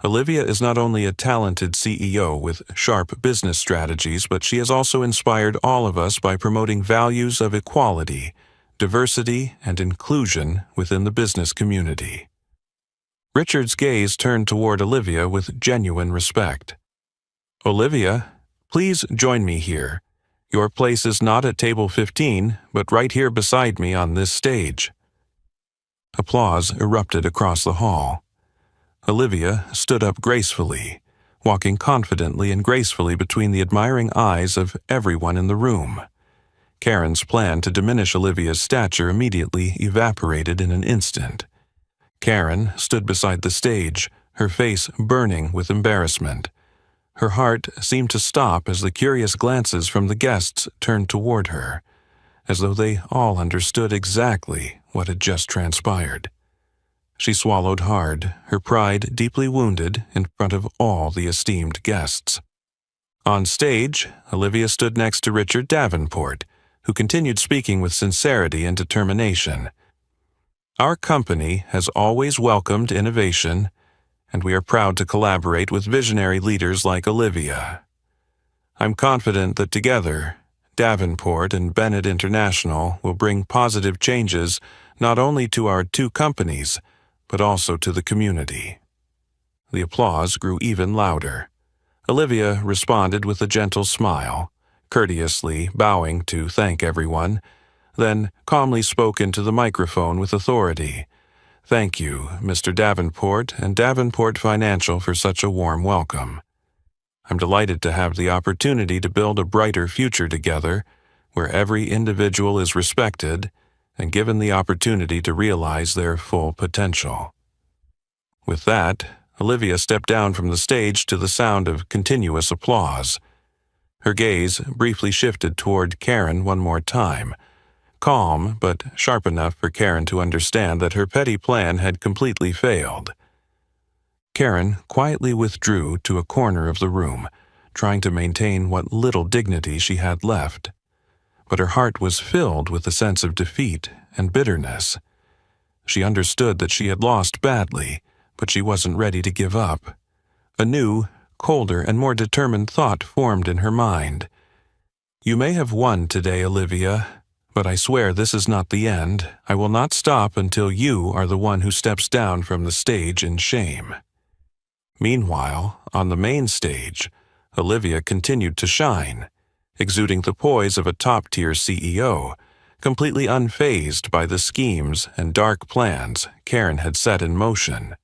Olivia is not only a talented CEO with sharp business strategies, but she has also inspired all of us by promoting values of equality, diversity, and inclusion within the business community." Richard's gaze turned toward Olivia with genuine respect. "Olivia, please join me here. Your place is not at table 15, but right here beside me on this stage." Applause erupted across the hall. Olivia stood up gracefully, walking confidently and gracefully between the admiring eyes of everyone in the room. Karen's plan to diminish Olivia's stature immediately evaporated in an instant. Karen stood beside the stage, her face burning with embarrassment. Her heart seemed to stop as the curious glances from the guests turned toward her, as though they all understood exactly what had just transpired. She swallowed hard, her pride deeply wounded in front of all the esteemed guests. On stage, Olivia stood next to Richard Davenport, who continued speaking with sincerity and determination. "Our company has always welcomed innovation, and we are proud to collaborate with visionary leaders like Olivia. I'm confident that together, Davenport and Bennett International will bring positive changes not only to our two companies, but also to the community." The applause grew even louder. Olivia responded with a gentle smile, courteously bowing to thank everyone, then calmly spoke into the microphone with authority. "Thank you, Mr. Davenport and Davenport Financial, for such a warm welcome. I'm delighted to have the opportunity to build a brighter future together, where every individual is respected and given the opportunity to realize their full potential." With that, Olivia stepped down from the stage to the sound of continuous applause. Her gaze briefly shifted toward Karen one more time, calm but sharp enough for Karen to understand that her petty plan had completely failed. Karen quietly withdrew to a corner of the room, trying to maintain what little dignity she had left. But her heart was filled with a sense of defeat and bitterness. She understood that she had lost badly, but she wasn't ready to give up. A new, colder, and more determined thought formed in her mind. "You may have won today, Olivia, but I swear this is not the end. I will not stop until you are the one who steps down from the stage in shame." Meanwhile, on the main stage, Olivia continued to shine, exuding the poise of a top-tier CEO, completely unfazed by the schemes and dark plans Karen had set in motion.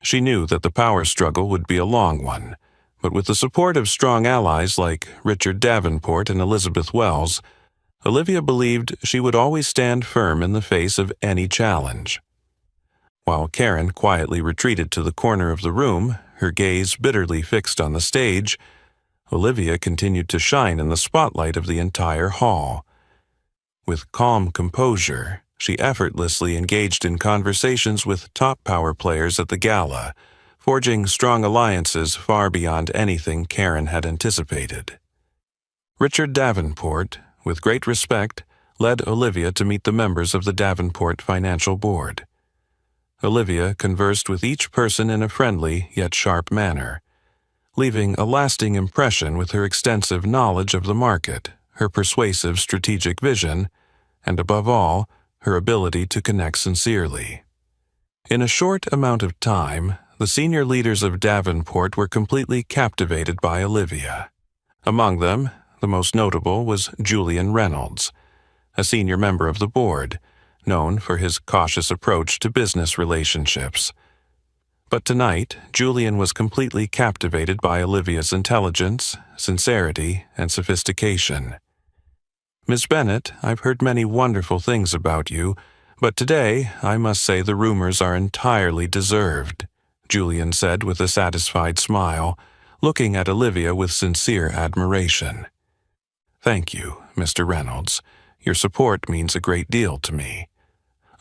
She knew that the power struggle would be a long one, but with the support of strong allies like Richard Davenport and Elizabeth Wells, Olivia believed she would always stand firm in the face of any challenge. While Karen quietly retreated to the corner of the room, her gaze bitterly fixed on the stage, Olivia continued to shine in the spotlight of the entire hall. With calm composure, she effortlessly engaged in conversations with top power players at the gala, forging strong alliances far beyond anything Karen had anticipated. Richard Davenport, with great respect, led Olivia to meet the members of the Davenport Financial Board. Olivia conversed with each person in a friendly yet sharp manner, leaving a lasting impression with her extensive knowledge of the market, her persuasive strategic vision, and above all, her ability to connect sincerely. In a short amount of time, the senior leaders of Davenport were completely captivated by Olivia. Among them, the most notable was Julian Reynolds, a senior member of the board, known for his cautious approach to business relationships. But tonight, Julian was completely captivated by Olivia's intelligence, sincerity, and sophistication. "Miss Bennet, I've heard many wonderful things about you, but today I must say the rumors are entirely deserved," Julian said with a satisfied smile, looking at Olivia with sincere admiration. "Thank you, Mr. Reynolds. Your support means a great deal to me,"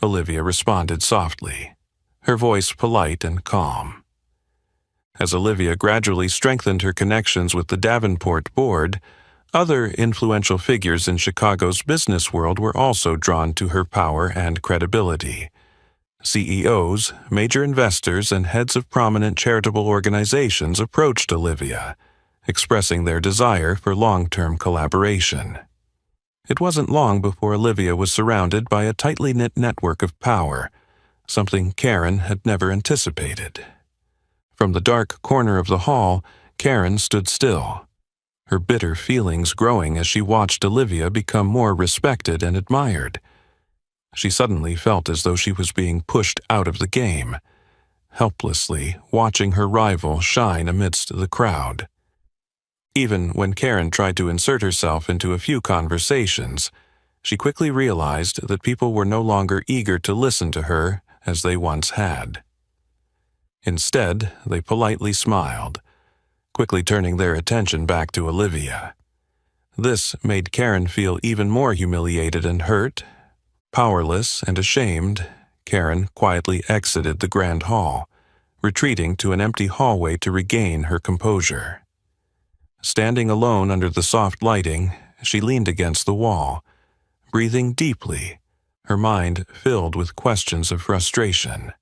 Olivia responded softly, her voice polite and calm. As Olivia gradually strengthened her connections with the Davenport board, other influential figures in Chicago's business world were also drawn to her power and credibility. CEOs, major investors, and heads of prominent charitable organizations approached Olivia, expressing their desire for long-term collaboration. It wasn't long before Olivia was surrounded by a tightly knit network of power, something Karen had never anticipated. From the dark corner of the hall, Karen stood still, her bitter feelings growing as she watched Olivia become more respected and admired. She suddenly felt as though she was being pushed out of the game, helplessly watching her rival shine amidst the crowd. Even when Karen tried to insert herself into a few conversations, she quickly realized that people were no longer eager to listen to her as they once had. Instead, they politely smiled, quickly turning their attention back to Olivia. This made Karen feel even more humiliated and hurt. Powerless and ashamed, Karen quietly exited the grand hall, retreating to an empty hallway to regain her composure. Standing alone under the soft lighting, she leaned against the wall, breathing deeply, her mind filled with questions of frustration.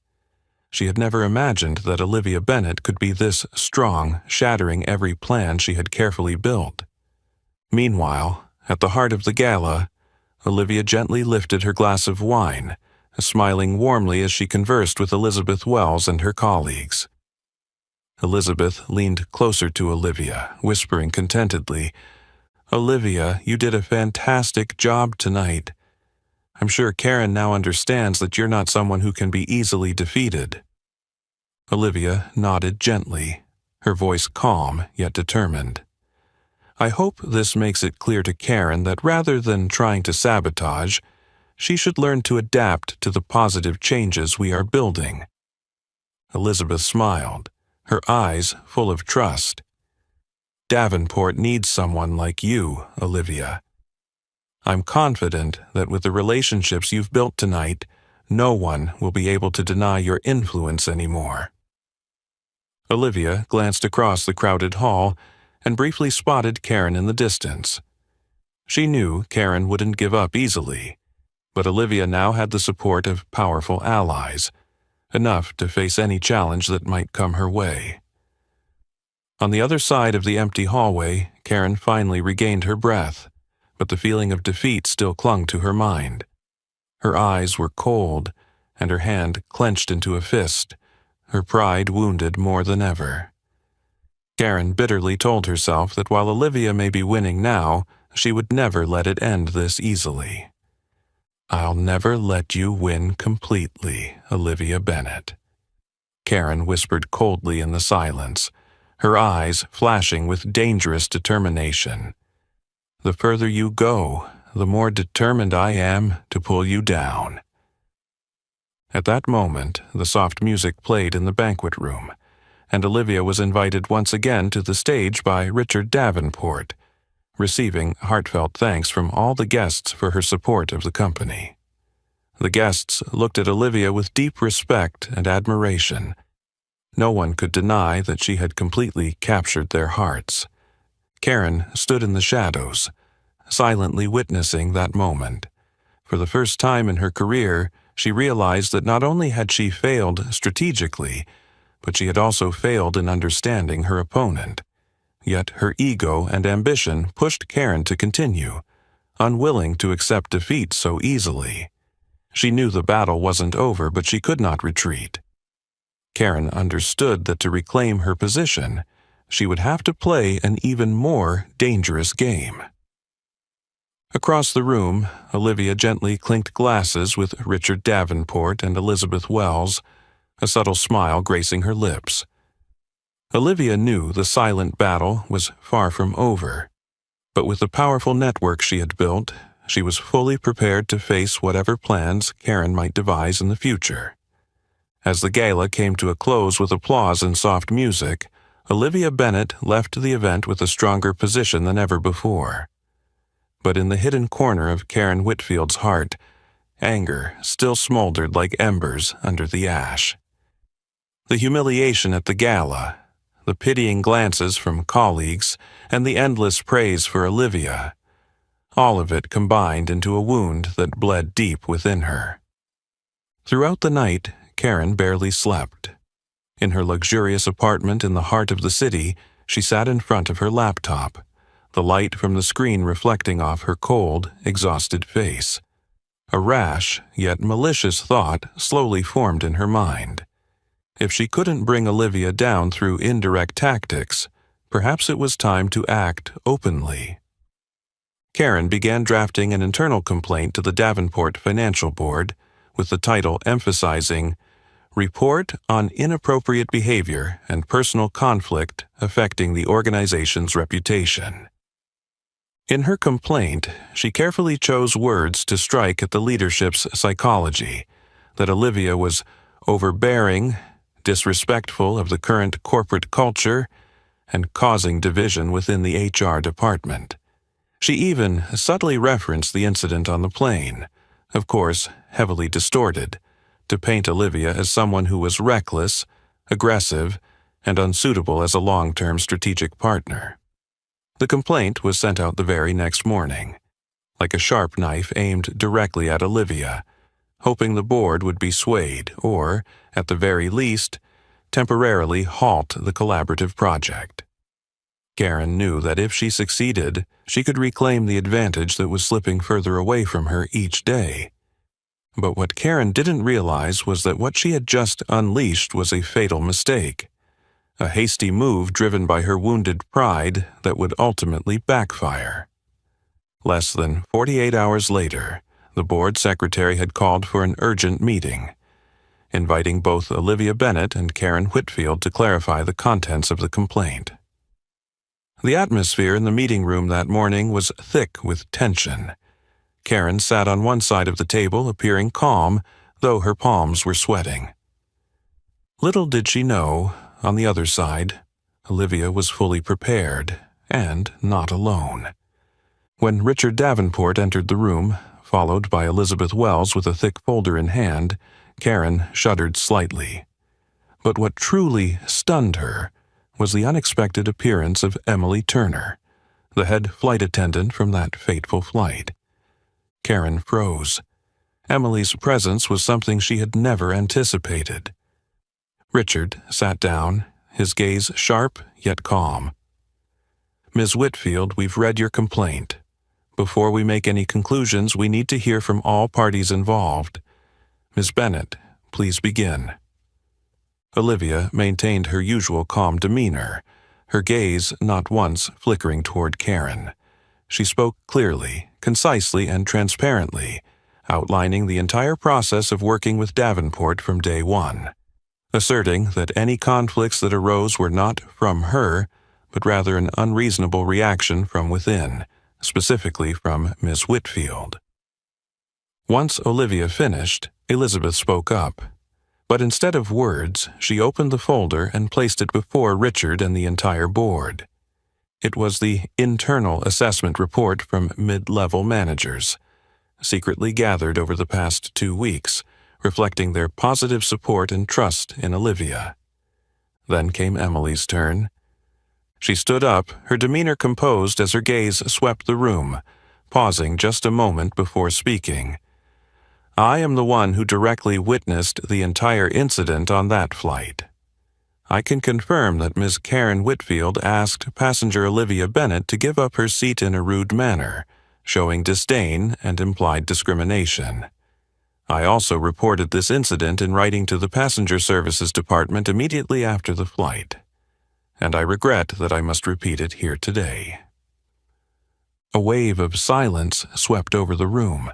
She had never imagined that Olivia Bennet could be this strong, shattering every plan she had carefully built. Meanwhile, at the heart of the gala, Olivia gently lifted her glass of wine, smiling warmly as she conversed with Elizabeth Wells and her colleagues. Elizabeth leaned closer to Olivia, whispering contentedly, "Olivia, you did a fantastic job tonight. I'm sure Karen now understands that you're not someone who can be easily defeated." Olivia nodded gently, her voice calm yet determined. "I hope this makes it clear to Karen that rather than trying to sabotage, she should learn to adapt to the positive changes we are building." Elizabeth smiled, her eyes full of trust. "Davenport needs someone like you, Olivia. I'm confident that with the relationships you've built tonight, no one will be able to deny your influence anymore." Olivia glanced across the crowded hall and briefly spotted Karen in the distance. She knew Karen wouldn't give up easily, but Olivia now had the support of powerful allies, enough to face any challenge that might come her way. On the other side of the empty hallway, Karen finally regained her breath, but the feeling of defeat still clung to her mind. Her eyes were cold, and her hand clenched into a fist, her pride wounded more than ever. Karen bitterly told herself that while Olivia may be winning now, she would never let it end this easily. "I'll never let you win completely, Olivia Bennett," Karen whispered coldly in the silence, her eyes flashing with dangerous determination. "The further you go, the more determined I am to pull you down." At that moment, the soft music played in the banquet room, and Olivia was invited once again to the stage by Richard Davenport, receiving heartfelt thanks from all the guests for her support of the company. The guests looked at Olivia with deep respect and admiration. No one could deny that she had completely captured their hearts. Karen stood in the shadows, silently witnessing that moment. For the first time in her career, she realized that not only had she failed strategically, but she had also failed in understanding her opponent. Yet her ego and ambition pushed Karen to continue, unwilling to accept defeat so easily. She knew the battle wasn't over, but she could not retreat. Karen understood that to reclaim her position, she would have to play an even more dangerous game. Across the room, Olivia gently clinked glasses with Richard Davenport and Elizabeth Wells, a subtle smile gracing her lips. Olivia knew the silent battle was far from over, but with the powerful network she had built, she was fully prepared to face whatever plans Karen might devise in the future. As the gala came to a close with applause and soft music, Olivia Bennett left the event with a stronger position than ever before. But in the hidden corner of Karen Whitfield's heart, anger still smoldered like embers under the ash. The humiliation at the gala, the pitying glances from colleagues, and the endless praise for Olivia, all of it combined into a wound that bled deep within her. Throughout the night, Karen barely slept. In her luxurious apartment in the heart of the city, she sat in front of her laptop, the light from the screen reflecting off her cold, exhausted face. A rash, yet malicious thought slowly formed in her mind. If she couldn't bring Olivia down through indirect tactics, perhaps it was time to act openly. Karen began drafting an internal complaint to the Davenport Financial Board, with the title emphasizing "Report on Inappropriate Behavior and Personal Conflict Affecting the Organization's Reputation." In her complaint, she carefully chose words to strike at the leadership's psychology, that Olivia was overbearing, disrespectful of the current corporate culture, and causing division within the HR department. She even subtly referenced the incident on the plane, of course heavily distorted, to paint Olivia as someone who was reckless, aggressive, and unsuitable as a long-term strategic partner. The complaint was sent out the very next morning, like a sharp knife aimed directly at Olivia, hoping the board would be swayed or, at the very least, temporarily halt the collaborative project. Karen knew that if she succeeded, she could reclaim the advantage that was slipping further away from her each day. But what Karen didn't realize was that what she had just unleashed was a fatal mistake, a hasty move driven by her wounded pride that would ultimately backfire. Less than 48 hours later, the board secretary had called for an urgent meeting, inviting both Olivia Bennett and Karen Whitfield to clarify the contents of the complaint. The atmosphere in the meeting room that morning was thick with tension. Karen sat on one side of the table, appearing calm, though her palms were sweating. Little did she know, on the other side, Olivia was fully prepared, and not alone. When Richard Davenport entered the room, followed by Elizabeth Wells with a thick folder in hand, Karen shuddered slightly. But what truly stunned her was the unexpected appearance of Emily Turner, the head flight attendant from that fateful flight. Karen froze. Emily's presence was something she had never anticipated. Richard sat down, his gaze sharp yet calm. "Ms. Whitfield, we've read your complaint. Before we make any conclusions, we need to hear from all parties involved. Ms. Bennett, please begin." Olivia maintained her usual calm demeanor, her gaze not once flickering toward Karen. She spoke clearly, concisely, and transparently, outlining the entire process of working with Davenport from day one, asserting that any conflicts that arose were not from her, but rather an unreasonable reaction from within, specifically from Miss Whitfield. Once Olivia finished, Elizabeth spoke up. But instead of words, she opened the folder and placed it before Richard and the entire board. It was the internal assessment report from mid-level managers, secretly gathered over the past 2 weeks, reflecting their positive support and trust in Olivia. Then came Emily's turn. She stood up, her demeanor composed as her gaze swept the room, pausing just a moment before speaking. "I am the one who directly witnessed the entire incident on that flight. I can confirm that Ms. Karen Whitfield asked passenger Olivia Bennett to give up her seat in a rude manner, showing disdain and implied discrimination. I also reported this incident in writing to the Passenger Services Department immediately after the flight, and I regret that I must repeat it here today." A wave of silence swept over the room.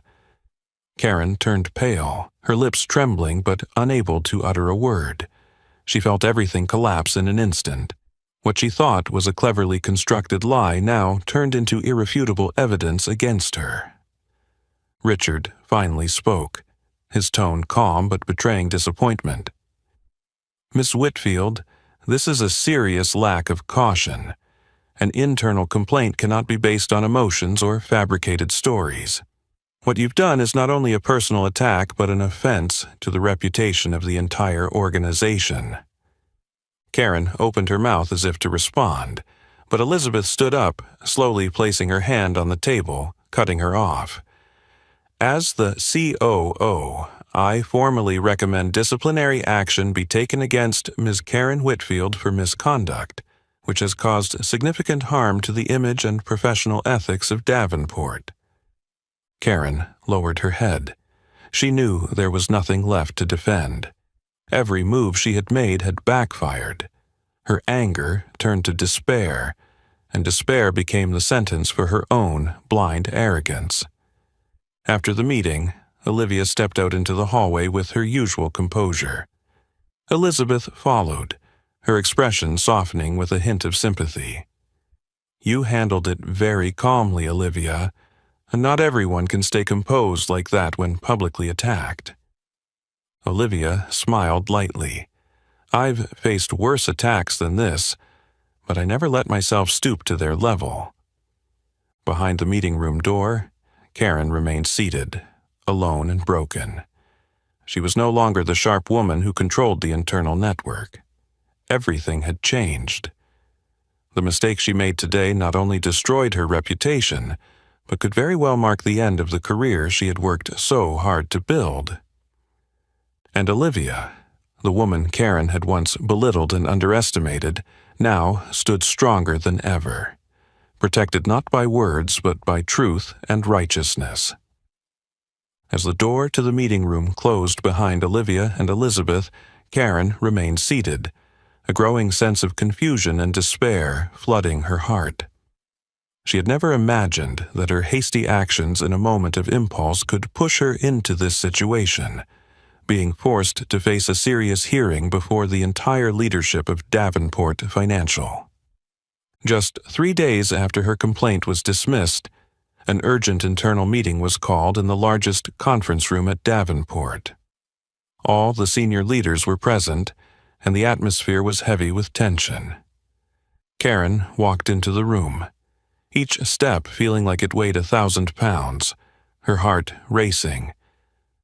Karen turned pale, her lips trembling but unable to utter a word. She felt everything collapse in an instant. What she thought was a cleverly constructed lie now turned into irrefutable evidence against her. Richard finally spoke, his tone calm but betraying disappointment. "Miss Whitfield, this is a serious lack of caution. An internal complaint cannot be based on emotions or fabricated stories. What you've done is not only a personal attack but an offense to the reputation of the entire organization." Karen opened her mouth as if to respond, but Elizabeth stood up, slowly placing her hand on the table, cutting her off. "As the COO, I formally recommend disciplinary action be taken against Ms. Karen Whitfield for misconduct, which has caused significant harm to the image and professional ethics of Davenport." Karen lowered her head. She knew there was nothing left to defend. Every move she had made had backfired. Her anger turned to despair, and despair became the sentence for her own blind arrogance. After the meeting, Olivia stepped out into the hallway with her usual composure. Elizabeth followed, her expression softening with a hint of sympathy. "You handled it very calmly, Olivia, and not everyone can stay composed like that when publicly attacked." Olivia smiled lightly. "I've faced worse attacks than this, but I never let myself stoop to their level." Behind the meeting room door, Karen remained seated, alone and broken. She was no longer the sharp woman who controlled the internal network. Everything had changed. The mistake she made today not only destroyed her reputation, but could very well mark the end of the career she had worked so hard to build. And Olivia, the woman Karen had once belittled and underestimated, now stood stronger than ever, protected not by words but by truth and righteousness. As the door to the meeting room closed behind Olivia and Elizabeth, Karen remained seated, a growing sense of confusion and despair flooding her heart. She had never imagined that her hasty actions in a moment of impulse could push her into this situation, being forced to face a serious hearing before the entire leadership of Davenport Financial. Just 3 days after her complaint was dismissed, an urgent internal meeting was called in the largest conference room at Davenport. All the senior leaders were present, and the atmosphere was heavy with tension. Karen walked into the room, each step feeling like it weighed 1,000 pounds, her heart racing,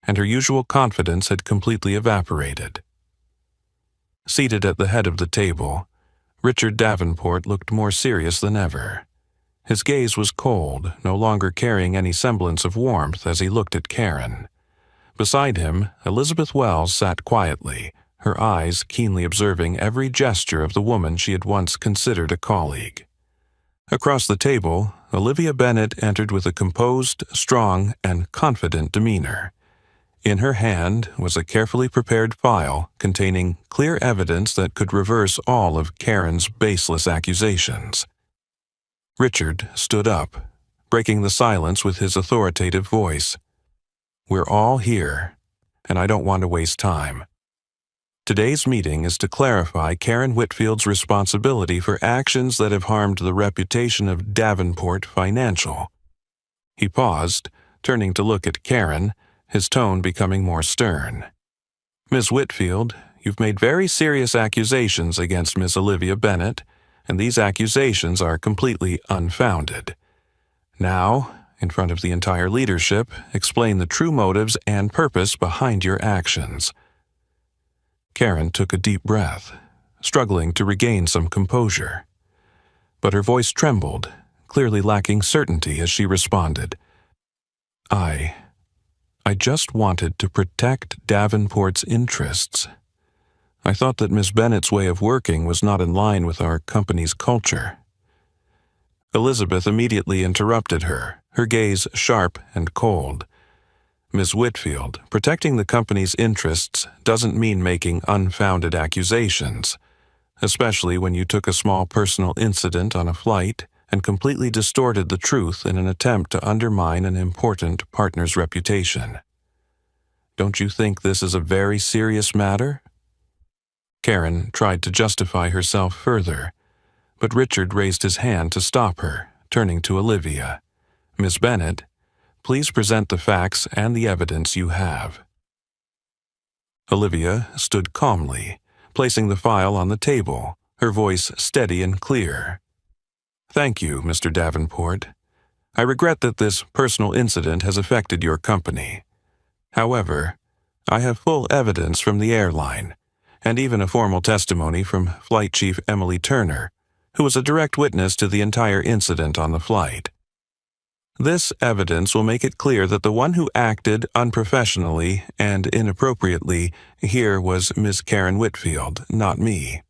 and her usual confidence had completely evaporated. Seated at the head of the table, Richard Davenport looked more serious than ever. His gaze was cold, no longer carrying any semblance of warmth as he looked at Karen. Beside him, Elizabeth Wells sat quietly, her eyes keenly observing every gesture of the woman she had once considered a colleague. Across the table, Olivia Bennet entered with a composed, strong, and confident demeanor. In her hand was a carefully prepared file containing clear evidence that could reverse all of Karen's baseless accusations. Richard stood up, breaking the silence with his authoritative voice. "We're all here, and I don't want to waste time. Today's meeting is to clarify Karen Whitfield's responsibility for actions that have harmed the reputation of Davenport Financial." He paused, turning to look at Karen, his tone becoming more stern. "Miss Whitfield, you've made very serious accusations against Miss Olivia Bennet, and these accusations are completely unfounded. Now, in front of the entire leadership, explain the true motives and purpose behind your actions." Karen took a deep breath, struggling to regain some composure. But her voice trembled, clearly lacking certainty as she responded. I just wanted to protect Davenport's interests. I thought that Miss Bennet's way of working was not in line with our company's culture." Elizabeth immediately interrupted her, her gaze sharp and cold. "Miss Whitfield, protecting the company's interests doesn't mean making unfounded accusations, especially when you took a small personal incident on a flight and completely distorted the truth in an attempt to undermine an important partner's reputation. Don't you think this is a very serious matter?" Karen tried to justify herself further, but Richard raised his hand to stop her, turning to Olivia. "Miss Bennet, please present the facts and the evidence you have." Olivia stood calmly, placing the file on the table, her voice steady and clear. "Thank you, Mr. Davenport. I regret that this personal incident has affected your company. However, I have full evidence from the airline, and even a formal testimony from Flight Chief Emily Turner, who was a direct witness to the entire incident on the flight. This evidence will make it clear that the one who acted unprofessionally and inappropriately here was Miss Karen Whitfield, not me."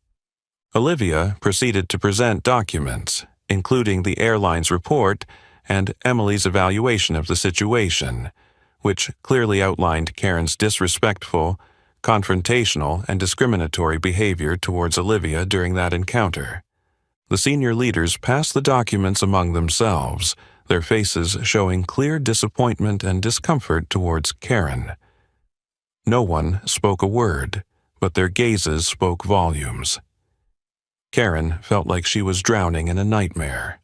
Olivia proceeded to present documents, including the airline's report and Emily's evaluation of the situation, which clearly outlined Karen's disrespectful, confrontational, and discriminatory behavior towards Olivia during that encounter. The senior leaders passed the documents among themselves, their faces showing clear disappointment and discomfort towards Karen. No one spoke a word, but their gazes spoke volumes. Karen felt like she was drowning in a nightmare.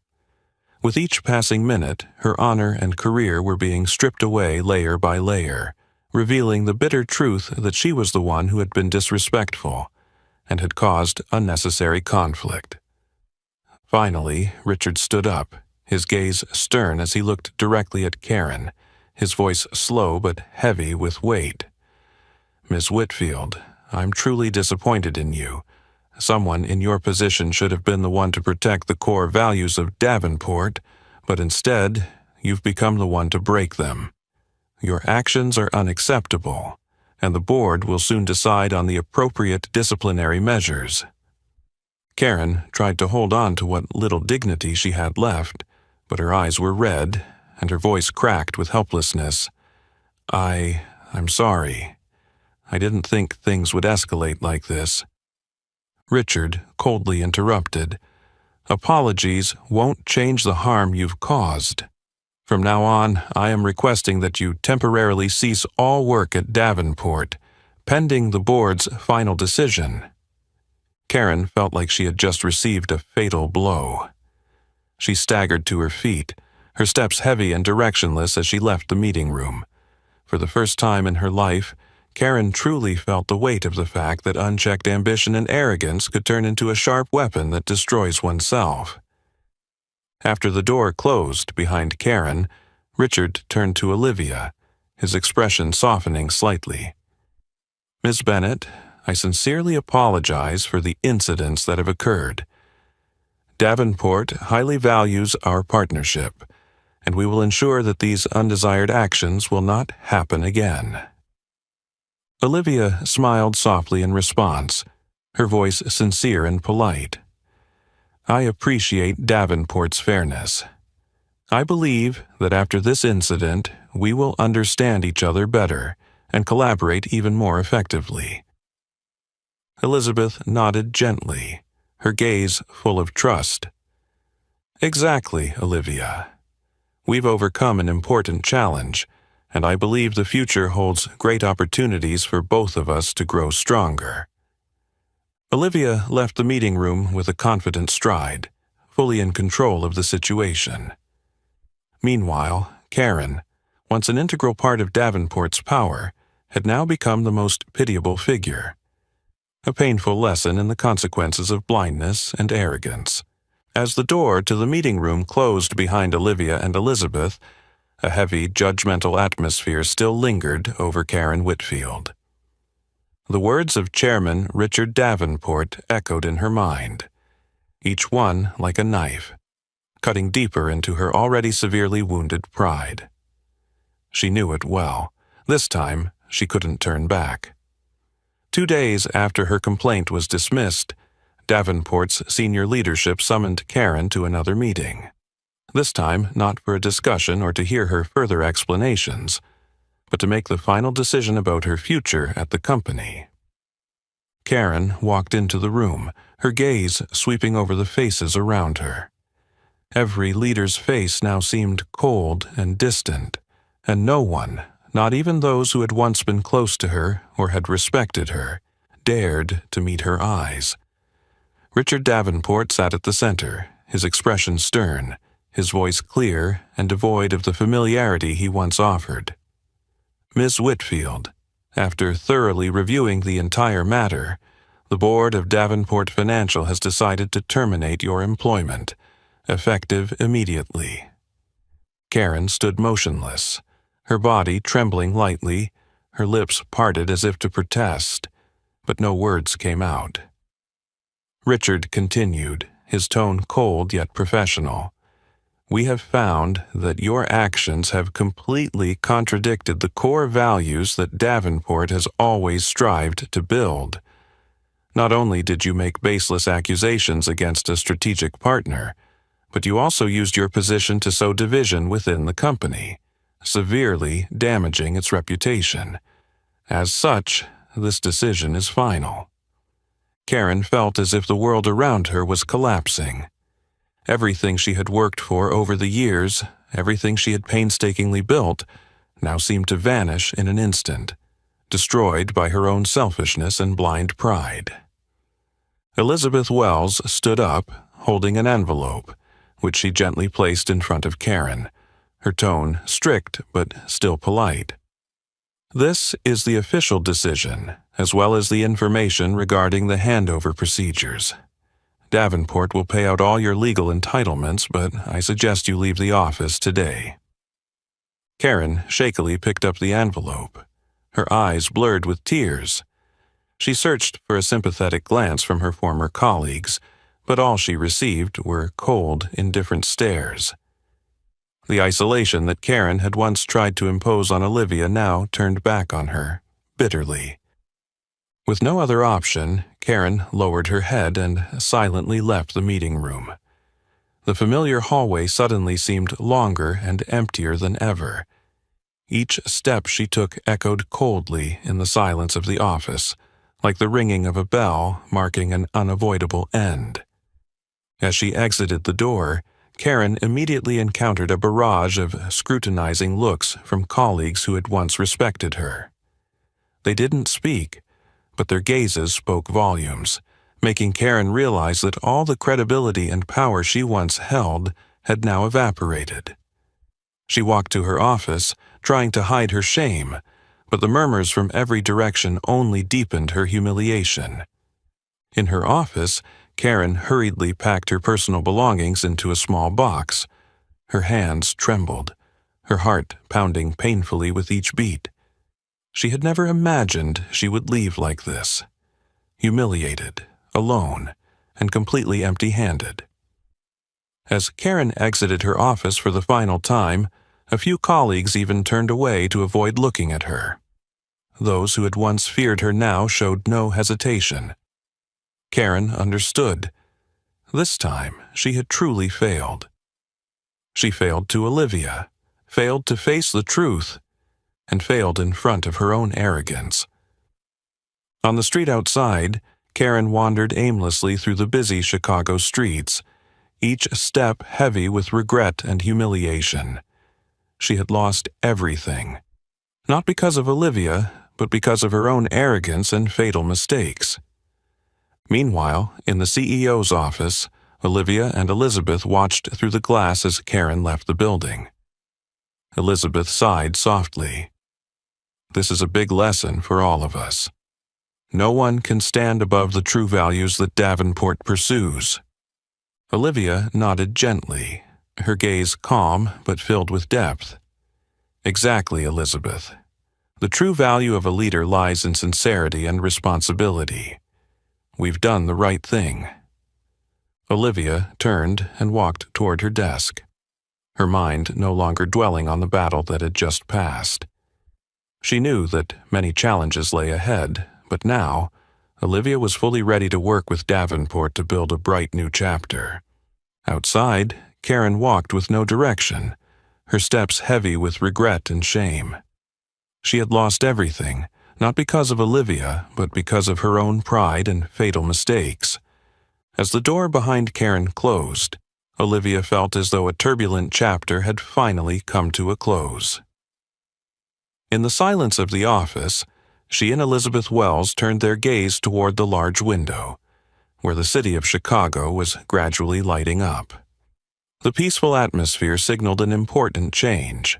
With each passing minute, her honor and career were being stripped away layer by layer, revealing the bitter truth that she was the one who had been disrespectful and had caused unnecessary conflict. Finally, Richard stood up, his gaze stern as he looked directly at Karen, his voice slow but heavy with weight. "Miss Whitfield, I'm truly disappointed in you. Someone in your position should have been the one to protect the core values of Davenport, but instead, you've become the one to break them. Your actions are unacceptable, and the board will soon decide on the appropriate disciplinary measures." Karen tried to hold on to what little dignity she had left, but her eyes were red, and her voice cracked with helplessness. I'm sorry. I didn't think things would escalate like this." Richard coldly interrupted. "Apologies won't change the harm you've caused. From now on, I am requesting that you temporarily cease all work at Davenport, pending the board's final decision." Karen felt like she had just received a fatal blow. She staggered to her feet, her steps heavy and directionless as she left the meeting room. For the first time in her life, Karen truly felt the weight of the fact that unchecked ambition and arrogance could turn into a sharp weapon that destroys oneself. After the door closed behind Karen, Richard turned to Olivia, his expression softening slightly. "Miss Bennet, I sincerely apologize for the incidents that have occurred. Davenport highly values our partnership, and we will ensure that these undesired actions will not happen again." Olivia smiled softly in response, her voice sincere and polite. I appreciate Davenport's fairness. I believe that after this incident, we will understand each other better and collaborate even more effectively. Elizabeth nodded gently, her gaze full of trust. Exactly, Olivia. We've overcome an important challenge, and I believe the future holds great opportunities for both of us to grow stronger. Olivia left the meeting room with a confident stride, fully in control of the situation. Meanwhile, Karen, once an integral part of Davenport's power, had now become the most pitiable figure. A painful lesson in the consequences of blindness and arrogance. As the door to the meeting room closed behind Olivia and Elizabeth, a heavy, judgmental atmosphere still lingered over Karen Whitfield. The words of Chairman Richard Davenport echoed in her mind, each one like a knife, cutting deeper into her already severely wounded pride. She knew it well. This time, she couldn't turn back. 2 days after her complaint was dismissed, Davenport's senior leadership summoned Karen to another meeting. This time, not for a discussion or to hear her further explanations, but to make the final decision about her future at the company. Karen walked into the room, her gaze sweeping over the faces around her. Every leader's face now seemed cold and distant, and no one, not even those who had once been close to her or had respected her, dared to meet her eyes. Richard Davenport sat at the center, his expression stern, his voice clear and devoid of the familiarity he once offered. Ms. Whitfield, after thoroughly reviewing the entire matter, the board of Davenport Financial has decided to terminate your employment, effective immediately. Karen stood motionless, her body trembling lightly, her lips parted as if to protest, but no words came out. Richard continued, his tone cold yet professional. We have found that your actions have completely contradicted the core values that Davenport has always strived to build. Not only did you make baseless accusations against a strategic partner, but you also used your position to sow division within the company, severely damaging its reputation. As such, this decision is final. Karen felt as if the world around her was collapsing. Everything she had worked for over the years, everything she had painstakingly built, now seemed to vanish in an instant, destroyed by her own selfishness and blind pride. Elizabeth Wells stood up, holding an envelope, which she gently placed in front of Karen, her tone strict but still polite. This is the official decision, as well as the information regarding the handover procedures. Davenport will pay out all your legal entitlements, but I suggest you leave the office today. Karen shakily picked up the envelope, her eyes blurred with tears. She searched for a sympathetic glance from her former colleagues, but all she received were cold, indifferent stares. The isolation that Karen had once tried to impose on Olivia now turned back on her, bitterly. With no other option, Karen lowered her head and silently left the meeting room. The familiar hallway suddenly seemed longer and emptier than ever. Each step she took echoed coldly in the silence of the office, like the ringing of a bell marking an unavoidable end. As she exited the door, Karen immediately encountered a barrage of scrutinizing looks from colleagues who had once respected her. They didn't speak, but their gazes spoke volumes, making Karen realize that all the credibility and power she once held had now evaporated. She walked to her office, trying to hide her shame, but the murmurs from every direction only deepened her humiliation. In her office, Karen hurriedly packed her personal belongings into a small box. Her hands trembled, her heart pounding painfully with each beat. She had never imagined she would leave like this, humiliated, alone, and completely empty-handed. As Karen exited her office for the final time, a few colleagues even turned away to avoid looking at her. those who had once feared her now showed no hesitation. Karen understood. This time, she had truly failed. She failed to Olivia, failed to face the truth, and failed in front of her own arrogance. On the street outside, Karen wandered aimlessly through the busy Chicago streets, each step heavy with regret and humiliation. She had lost everything. Not because of Olivia, but because of her own arrogance and fatal mistakes. Meanwhile, in the CEO's office, Olivia and Elizabeth watched through the glass as Karen left the building. Elizabeth sighed softly. This is a big lesson for all of us. No one can stand above the true values that Davenport pursues. Olivia nodded gently, her gaze calm but filled with depth. Exactly, Elizabeth. The true value of a leader lies in sincerity and responsibility. We've done the right thing. Olivia turned and walked toward her desk, her mind no longer dwelling on the battle that had just passed. She knew that many challenges lay ahead, but now, Olivia was fully ready to work with Davenport to build a bright new chapter. Outside, Karen walked with no direction, her steps heavy with regret and shame. She had lost everything, not because of Olivia, but because of her own pride and fatal mistakes. As the door behind Karen closed, Olivia felt as though a turbulent chapter had finally come to a close. In the silence of the office, she and Elizabeth Wells turned their gaze toward the large window, where the city of Chicago was gradually lighting up. The peaceful atmosphere signaled an important change,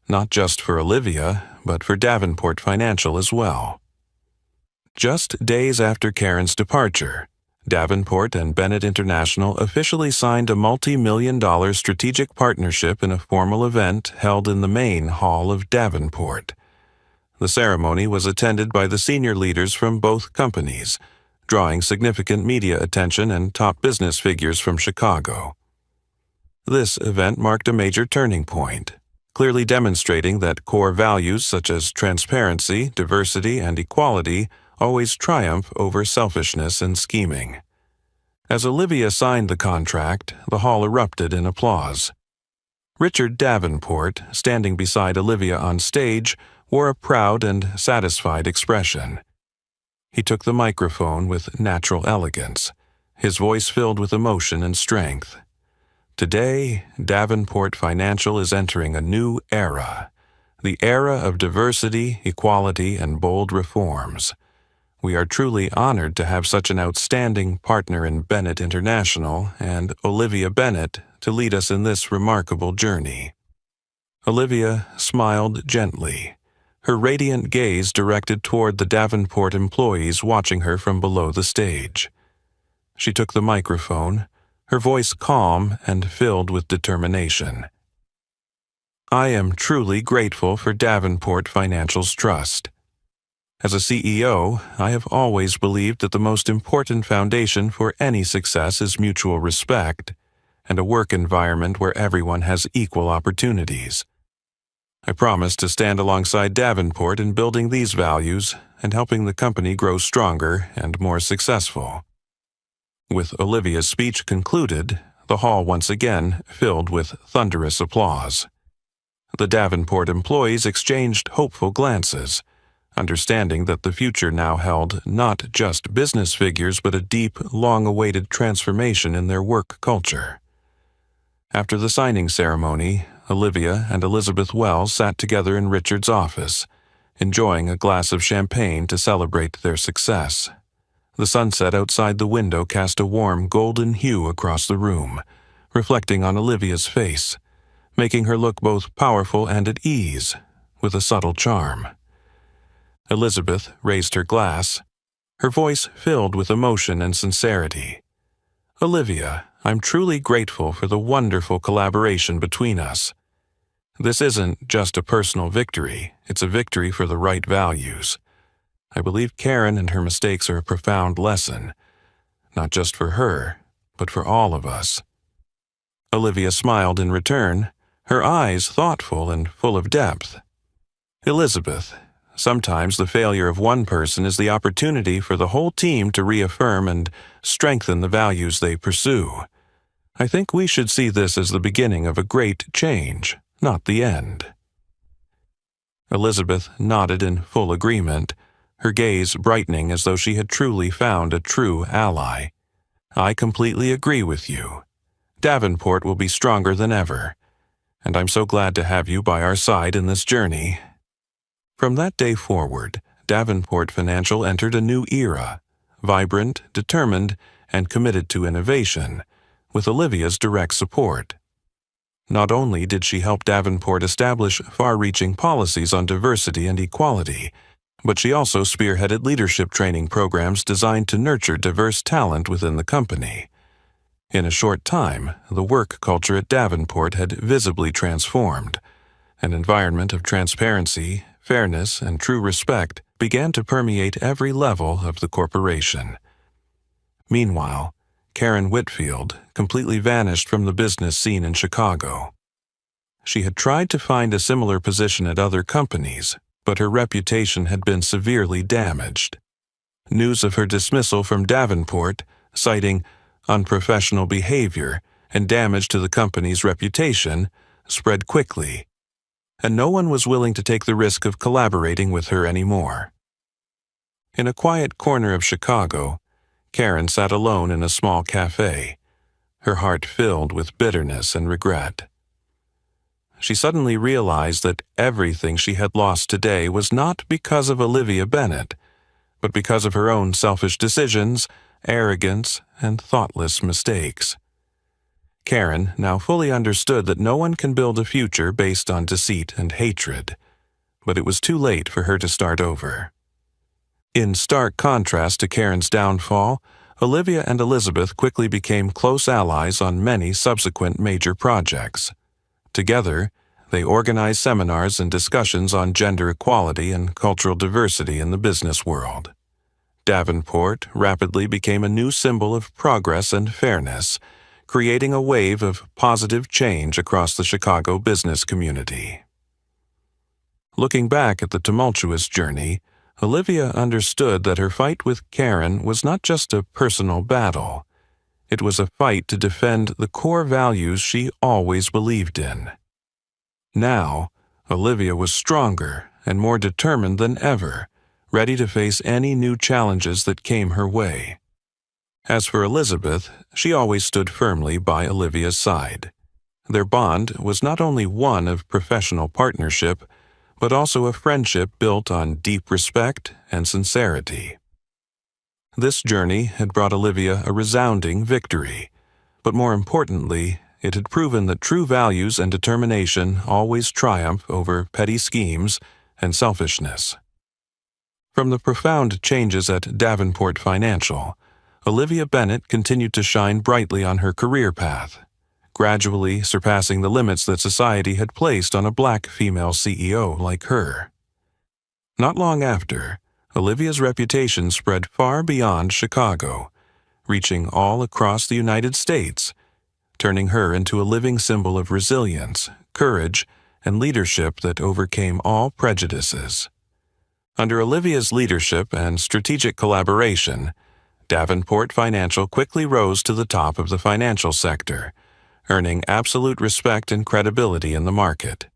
not just for Olivia, but for Davenport Financial as well. Just days after Karen's departure, Davenport and Bennett International officially signed a multi-million-dollar strategic partnership in a formal event held in the main hall of Davenport. The ceremony was attended by the senior leaders from both companies, drawing significant media attention and top business figures from Chicago. This event marked a major turning point, clearly demonstrating that core values such as transparency, diversity, and equality always triumph over selfishness and scheming. As Olivia signed the contract, the hall erupted in applause. Richard Davenport, standing beside Olivia on stage, wore a proud and satisfied expression. He took the microphone with natural elegance, his voice filled with emotion and strength. Today, Davenport Financial is entering a new era, the era of diversity, equality, and bold reforms. We are truly honored to have such an outstanding partner in Bennett International and Olivia Bennett to lead us in this remarkable journey. Olivia smiled gently, her radiant gaze directed toward the Davenport employees watching her from below the stage. She took the microphone, her voice calm and filled with determination. I am truly grateful for Davenport Financial's trust. As a CEO, I have always believed that the most important foundation for any success is mutual respect and a work environment where everyone has equal opportunities. I promise to stand alongside Davenport in building these values and helping the company grow stronger and more successful. With Olivia's speech concluded, the hall once again filled with thunderous applause. The Davenport employees exchanged hopeful glances, understanding that the future now held not just business figures but a deep, long-awaited transformation in their work culture. After the signing ceremony, Olivia and Elizabeth Wells sat together in Richard's office, enjoying a glass of champagne to celebrate their success. The sunset outside the window cast a warm golden hue across the room, reflecting on Olivia's face, making her look both powerful and at ease, with a subtle charm. Elizabeth raised her glass, her voice filled with emotion and sincerity. Olivia, I'm truly grateful for the wonderful collaboration between us. This isn't just a personal victory, it's a victory for the right values. I believe Karen and her mistakes are a profound lesson, not just for her, but for all of us. Olivia smiled in return, her eyes thoughtful and full of depth. Elizabeth, sometimes the failure of one person is the opportunity for the whole team to reaffirm and strengthen the values they pursue. I think we should see this as the beginning of a great change, not the end." Elizabeth nodded in full agreement, her gaze brightening as though she had truly found a true ally. "I completely agree with you. Davenport will be stronger than ever, and I'm so glad to have you by our side in this journey." From that day forward, Davenport Financial entered a new era, vibrant, determined, and committed to innovation, with Olivia's direct support. Not only did she help Davenport establish far-reaching policies on diversity and equality, but she also spearheaded leadership training programs designed to nurture diverse talent within the company. In a short time, the work culture at Davenport had visibly transformed. An environment of transparency, fairness, and true respect began to permeate every level of the corporation. Meanwhile, Karen Whitfield completely vanished from the business scene in Chicago. She had tried to find a similar position at other companies, but her reputation had been severely damaged. News of her dismissal from Davenport, citing unprofessional behavior and damage to the company's reputation, spread quickly, and no one was willing to take the risk of collaborating with her anymore. In a quiet corner of Chicago, Karen sat alone in a small cafe, her heart filled with bitterness and regret. She suddenly realized that everything she had lost today was not because of Olivia Bennett, but because of her own selfish decisions, arrogance, and thoughtless mistakes. Karen now fully understood that no one can build a future based on deceit and hatred, but it was too late for her to start over. In stark contrast to Karen's downfall, Olivia and Elizabeth quickly became close allies on many subsequent major projects. Together, they organized seminars and discussions on gender equality and cultural diversity in the business world. Davenport rapidly became a new symbol of progress and fairness, creating a wave of positive change across the Chicago business community. Looking back at the tumultuous journey, Olivia understood that her fight with Karen was not just a personal battle. It was a fight to defend the core values she always believed in. Now, Olivia was stronger and more determined than ever, ready to face any new challenges that came her way. As for Elizabeth, she always stood firmly by Olivia's side. Their bond was not only one of professional partnership, but also a friendship built on deep respect and sincerity. This journey had brought Olivia a resounding victory, but more importantly, it had proven that true values and determination always triumph over petty schemes and selfishness. From the profound changes at Davenport Financial, Olivia Bennett continued to shine brightly on her career path, gradually surpassing the limits that society had placed on a black female CEO like her. Not long after, Olivia's reputation spread far beyond Chicago, reaching all across the United States, turning her into a living symbol of resilience, courage, and leadership that overcame all prejudices. Under Olivia's leadership and strategic collaboration, Davenport Financial quickly rose to the top of the financial sector, earning absolute respect and credibility in the market.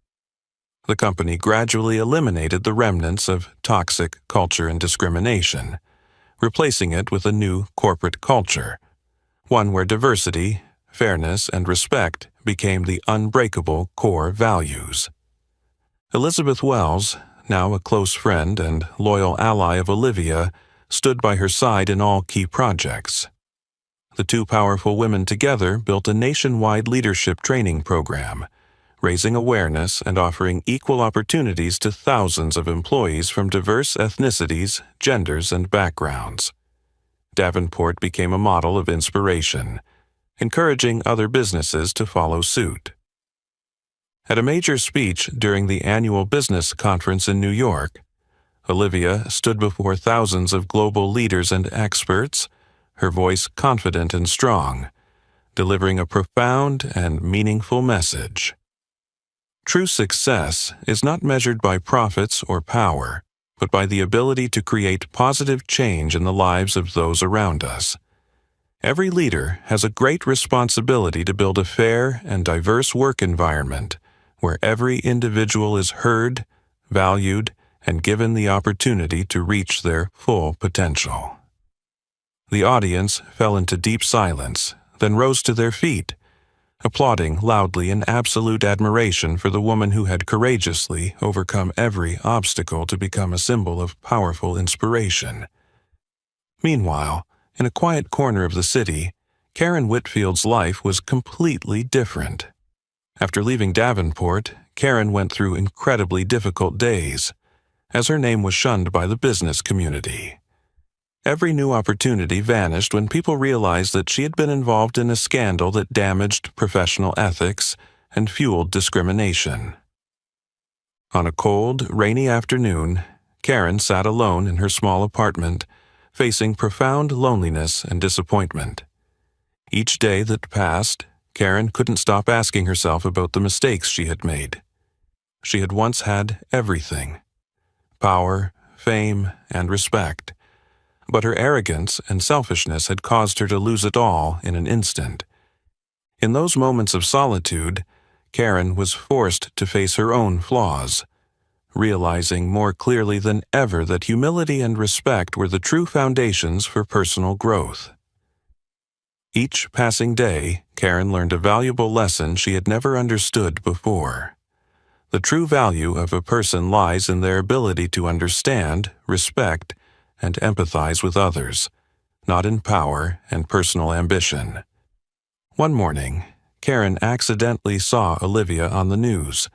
The company gradually eliminated the remnants of toxic culture and discrimination, replacing it with a new corporate culture, one where diversity, fairness, and respect became the unbreakable core values. Elizabeth Wells, now a close friend and loyal ally of Olivia, stood by her side in all key projects. The two powerful women together built a nationwide leadership training program, raising awareness and offering equal opportunities to thousands of employees from diverse ethnicities, genders, and backgrounds. Davenport became a model of inspiration, encouraging other businesses to follow suit. At a major speech during the annual business conference in New York, Olivia stood before thousands of global leaders and experts, her voice confident and strong, delivering a profound and meaningful message. True success is not measured by profits or power, but by the ability to create positive change in the lives of those around us. Every leader has a great responsibility to build a fair and diverse work environment where every individual is heard, valued, and given the opportunity to reach their full potential. The audience fell into deep silence, then rose to their feet, applauding loudly in absolute admiration for the woman who had courageously overcome every obstacle to become a symbol of powerful inspiration. Meanwhile, in a quiet corner of the city, Karen Whitfield's life was completely different. After leaving Davenport, Karen went through incredibly difficult days, as her name was shunned by the business community. Every new opportunity vanished when people realized that she had been involved in a scandal that damaged professional ethics and fueled discrimination. On a cold, rainy afternoon, Karen sat alone in her small apartment, facing profound loneliness and disappointment. Each day that passed, Karen couldn't stop asking herself about the mistakes she had made. She had once had everything: power, fame, and respect. But her arrogance and selfishness had caused her to lose it all in an instant. In those moments of solitude, Karen was forced to face her own flaws, realizing more clearly than ever that humility and respect were the true foundations for personal growth. Each passing day, Karen learned a valuable lesson she had never understood before. The true value of a person lies in their ability to understand, respect, and empathize with others, not in power and personal ambition. One morning, Karen accidentally saw Olivia on the news,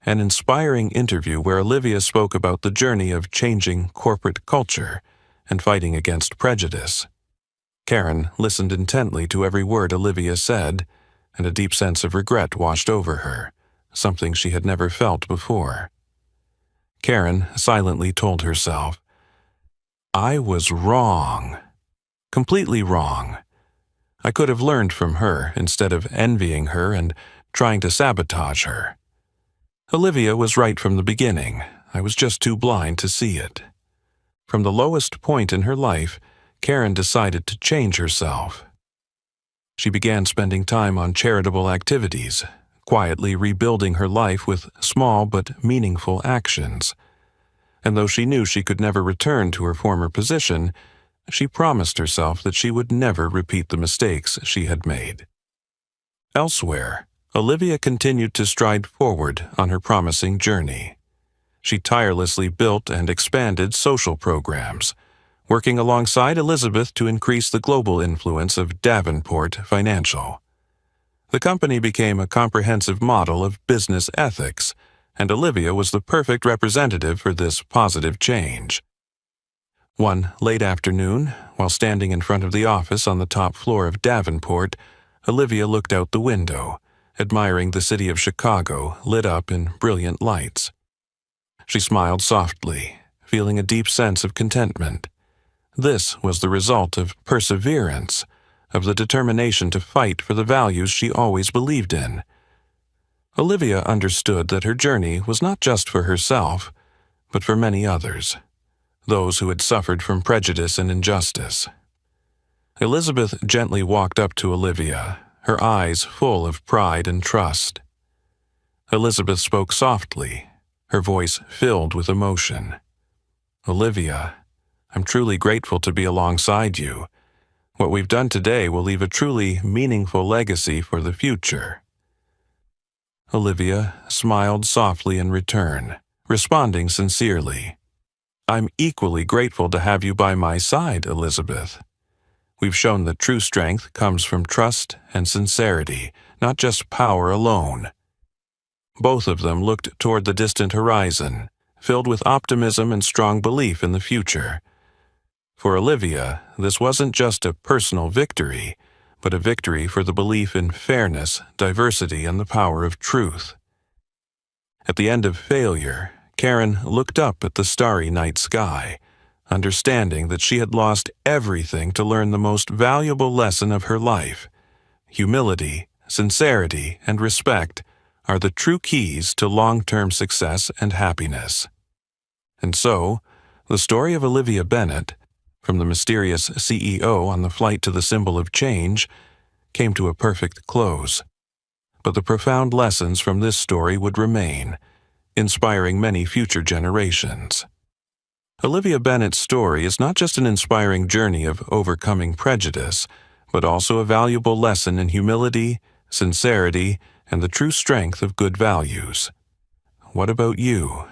an inspiring interview where Olivia spoke about the journey of changing corporate culture and fighting against prejudice. Karen listened intently to every word Olivia said, and a deep sense of regret washed over her, something she had never felt before. Karen silently told herself, "I was wrong. Completely wrong. I could have learned from her instead of envying her and trying to sabotage her. Olivia was right from the beginning. I was just too blind to see it." From the lowest point in her life, Karen decided to change herself. She began spending time on charitable activities, quietly rebuilding her life with small but meaningful actions. And though she knew she could never return to her former position, she promised herself that she would never repeat the mistakes she had made. Elsewhere, Olivia continued to stride forward on her promising journey. She tirelessly built and expanded social programs, working alongside Elizabeth to increase the global influence of Davenport Financial. The company became a comprehensive model of business ethics, and Olivia was the perfect representative for this positive change. One late afternoon, while standing in front of the office on the top floor of Davenport, Olivia looked out the window, admiring the city of Chicago lit up in brilliant lights. She smiled softly, feeling a deep sense of contentment. This was the result of perseverance, of the determination to fight for the values she always believed in. Olivia understood that her journey was not just for herself, but for many others, those who had suffered from prejudice and injustice. Elizabeth gently walked up to Olivia, her eyes full of pride and trust. Elizabeth spoke softly, her voice filled with emotion. "Olivia, I'm truly grateful to be alongside you. What we've done today will leave a truly meaningful legacy for the future." Olivia smiled softly in return, responding sincerely, "I'm equally grateful to have you by my side, Elizabeth. We've shown that true strength comes from trust and sincerity, not just power alone." Both of them looked toward the distant horizon, filled with optimism and strong belief in the future. For Olivia, this wasn't just a personal victory, but a victory for the belief in fairness, diversity, and the power of truth. At the end of failure, Karen looked up at the starry night sky, understanding that she had lost everything to learn the most valuable lesson of her life. Humility, sincerity, and respect are the true keys to long-term success and happiness. And so, The story of Olivia Bennet, from the mysterious CEO on the flight to the symbol of change, came to a perfect close. But the profound lessons from this story would remain, inspiring many future generations. Olivia Bennet's story is not just an inspiring journey of overcoming prejudice, but also a valuable lesson in humility, sincerity, and the true strength of good values. What about you?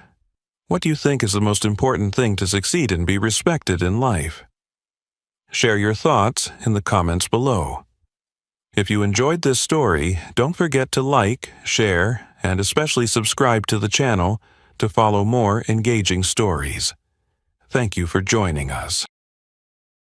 What do you think is the most important thing to succeed and be respected in life? Share your thoughts in the comments below. If you enjoyed this story, don't forget to like, share, and especially subscribe to the channel to follow more engaging stories. Thank you for joining us.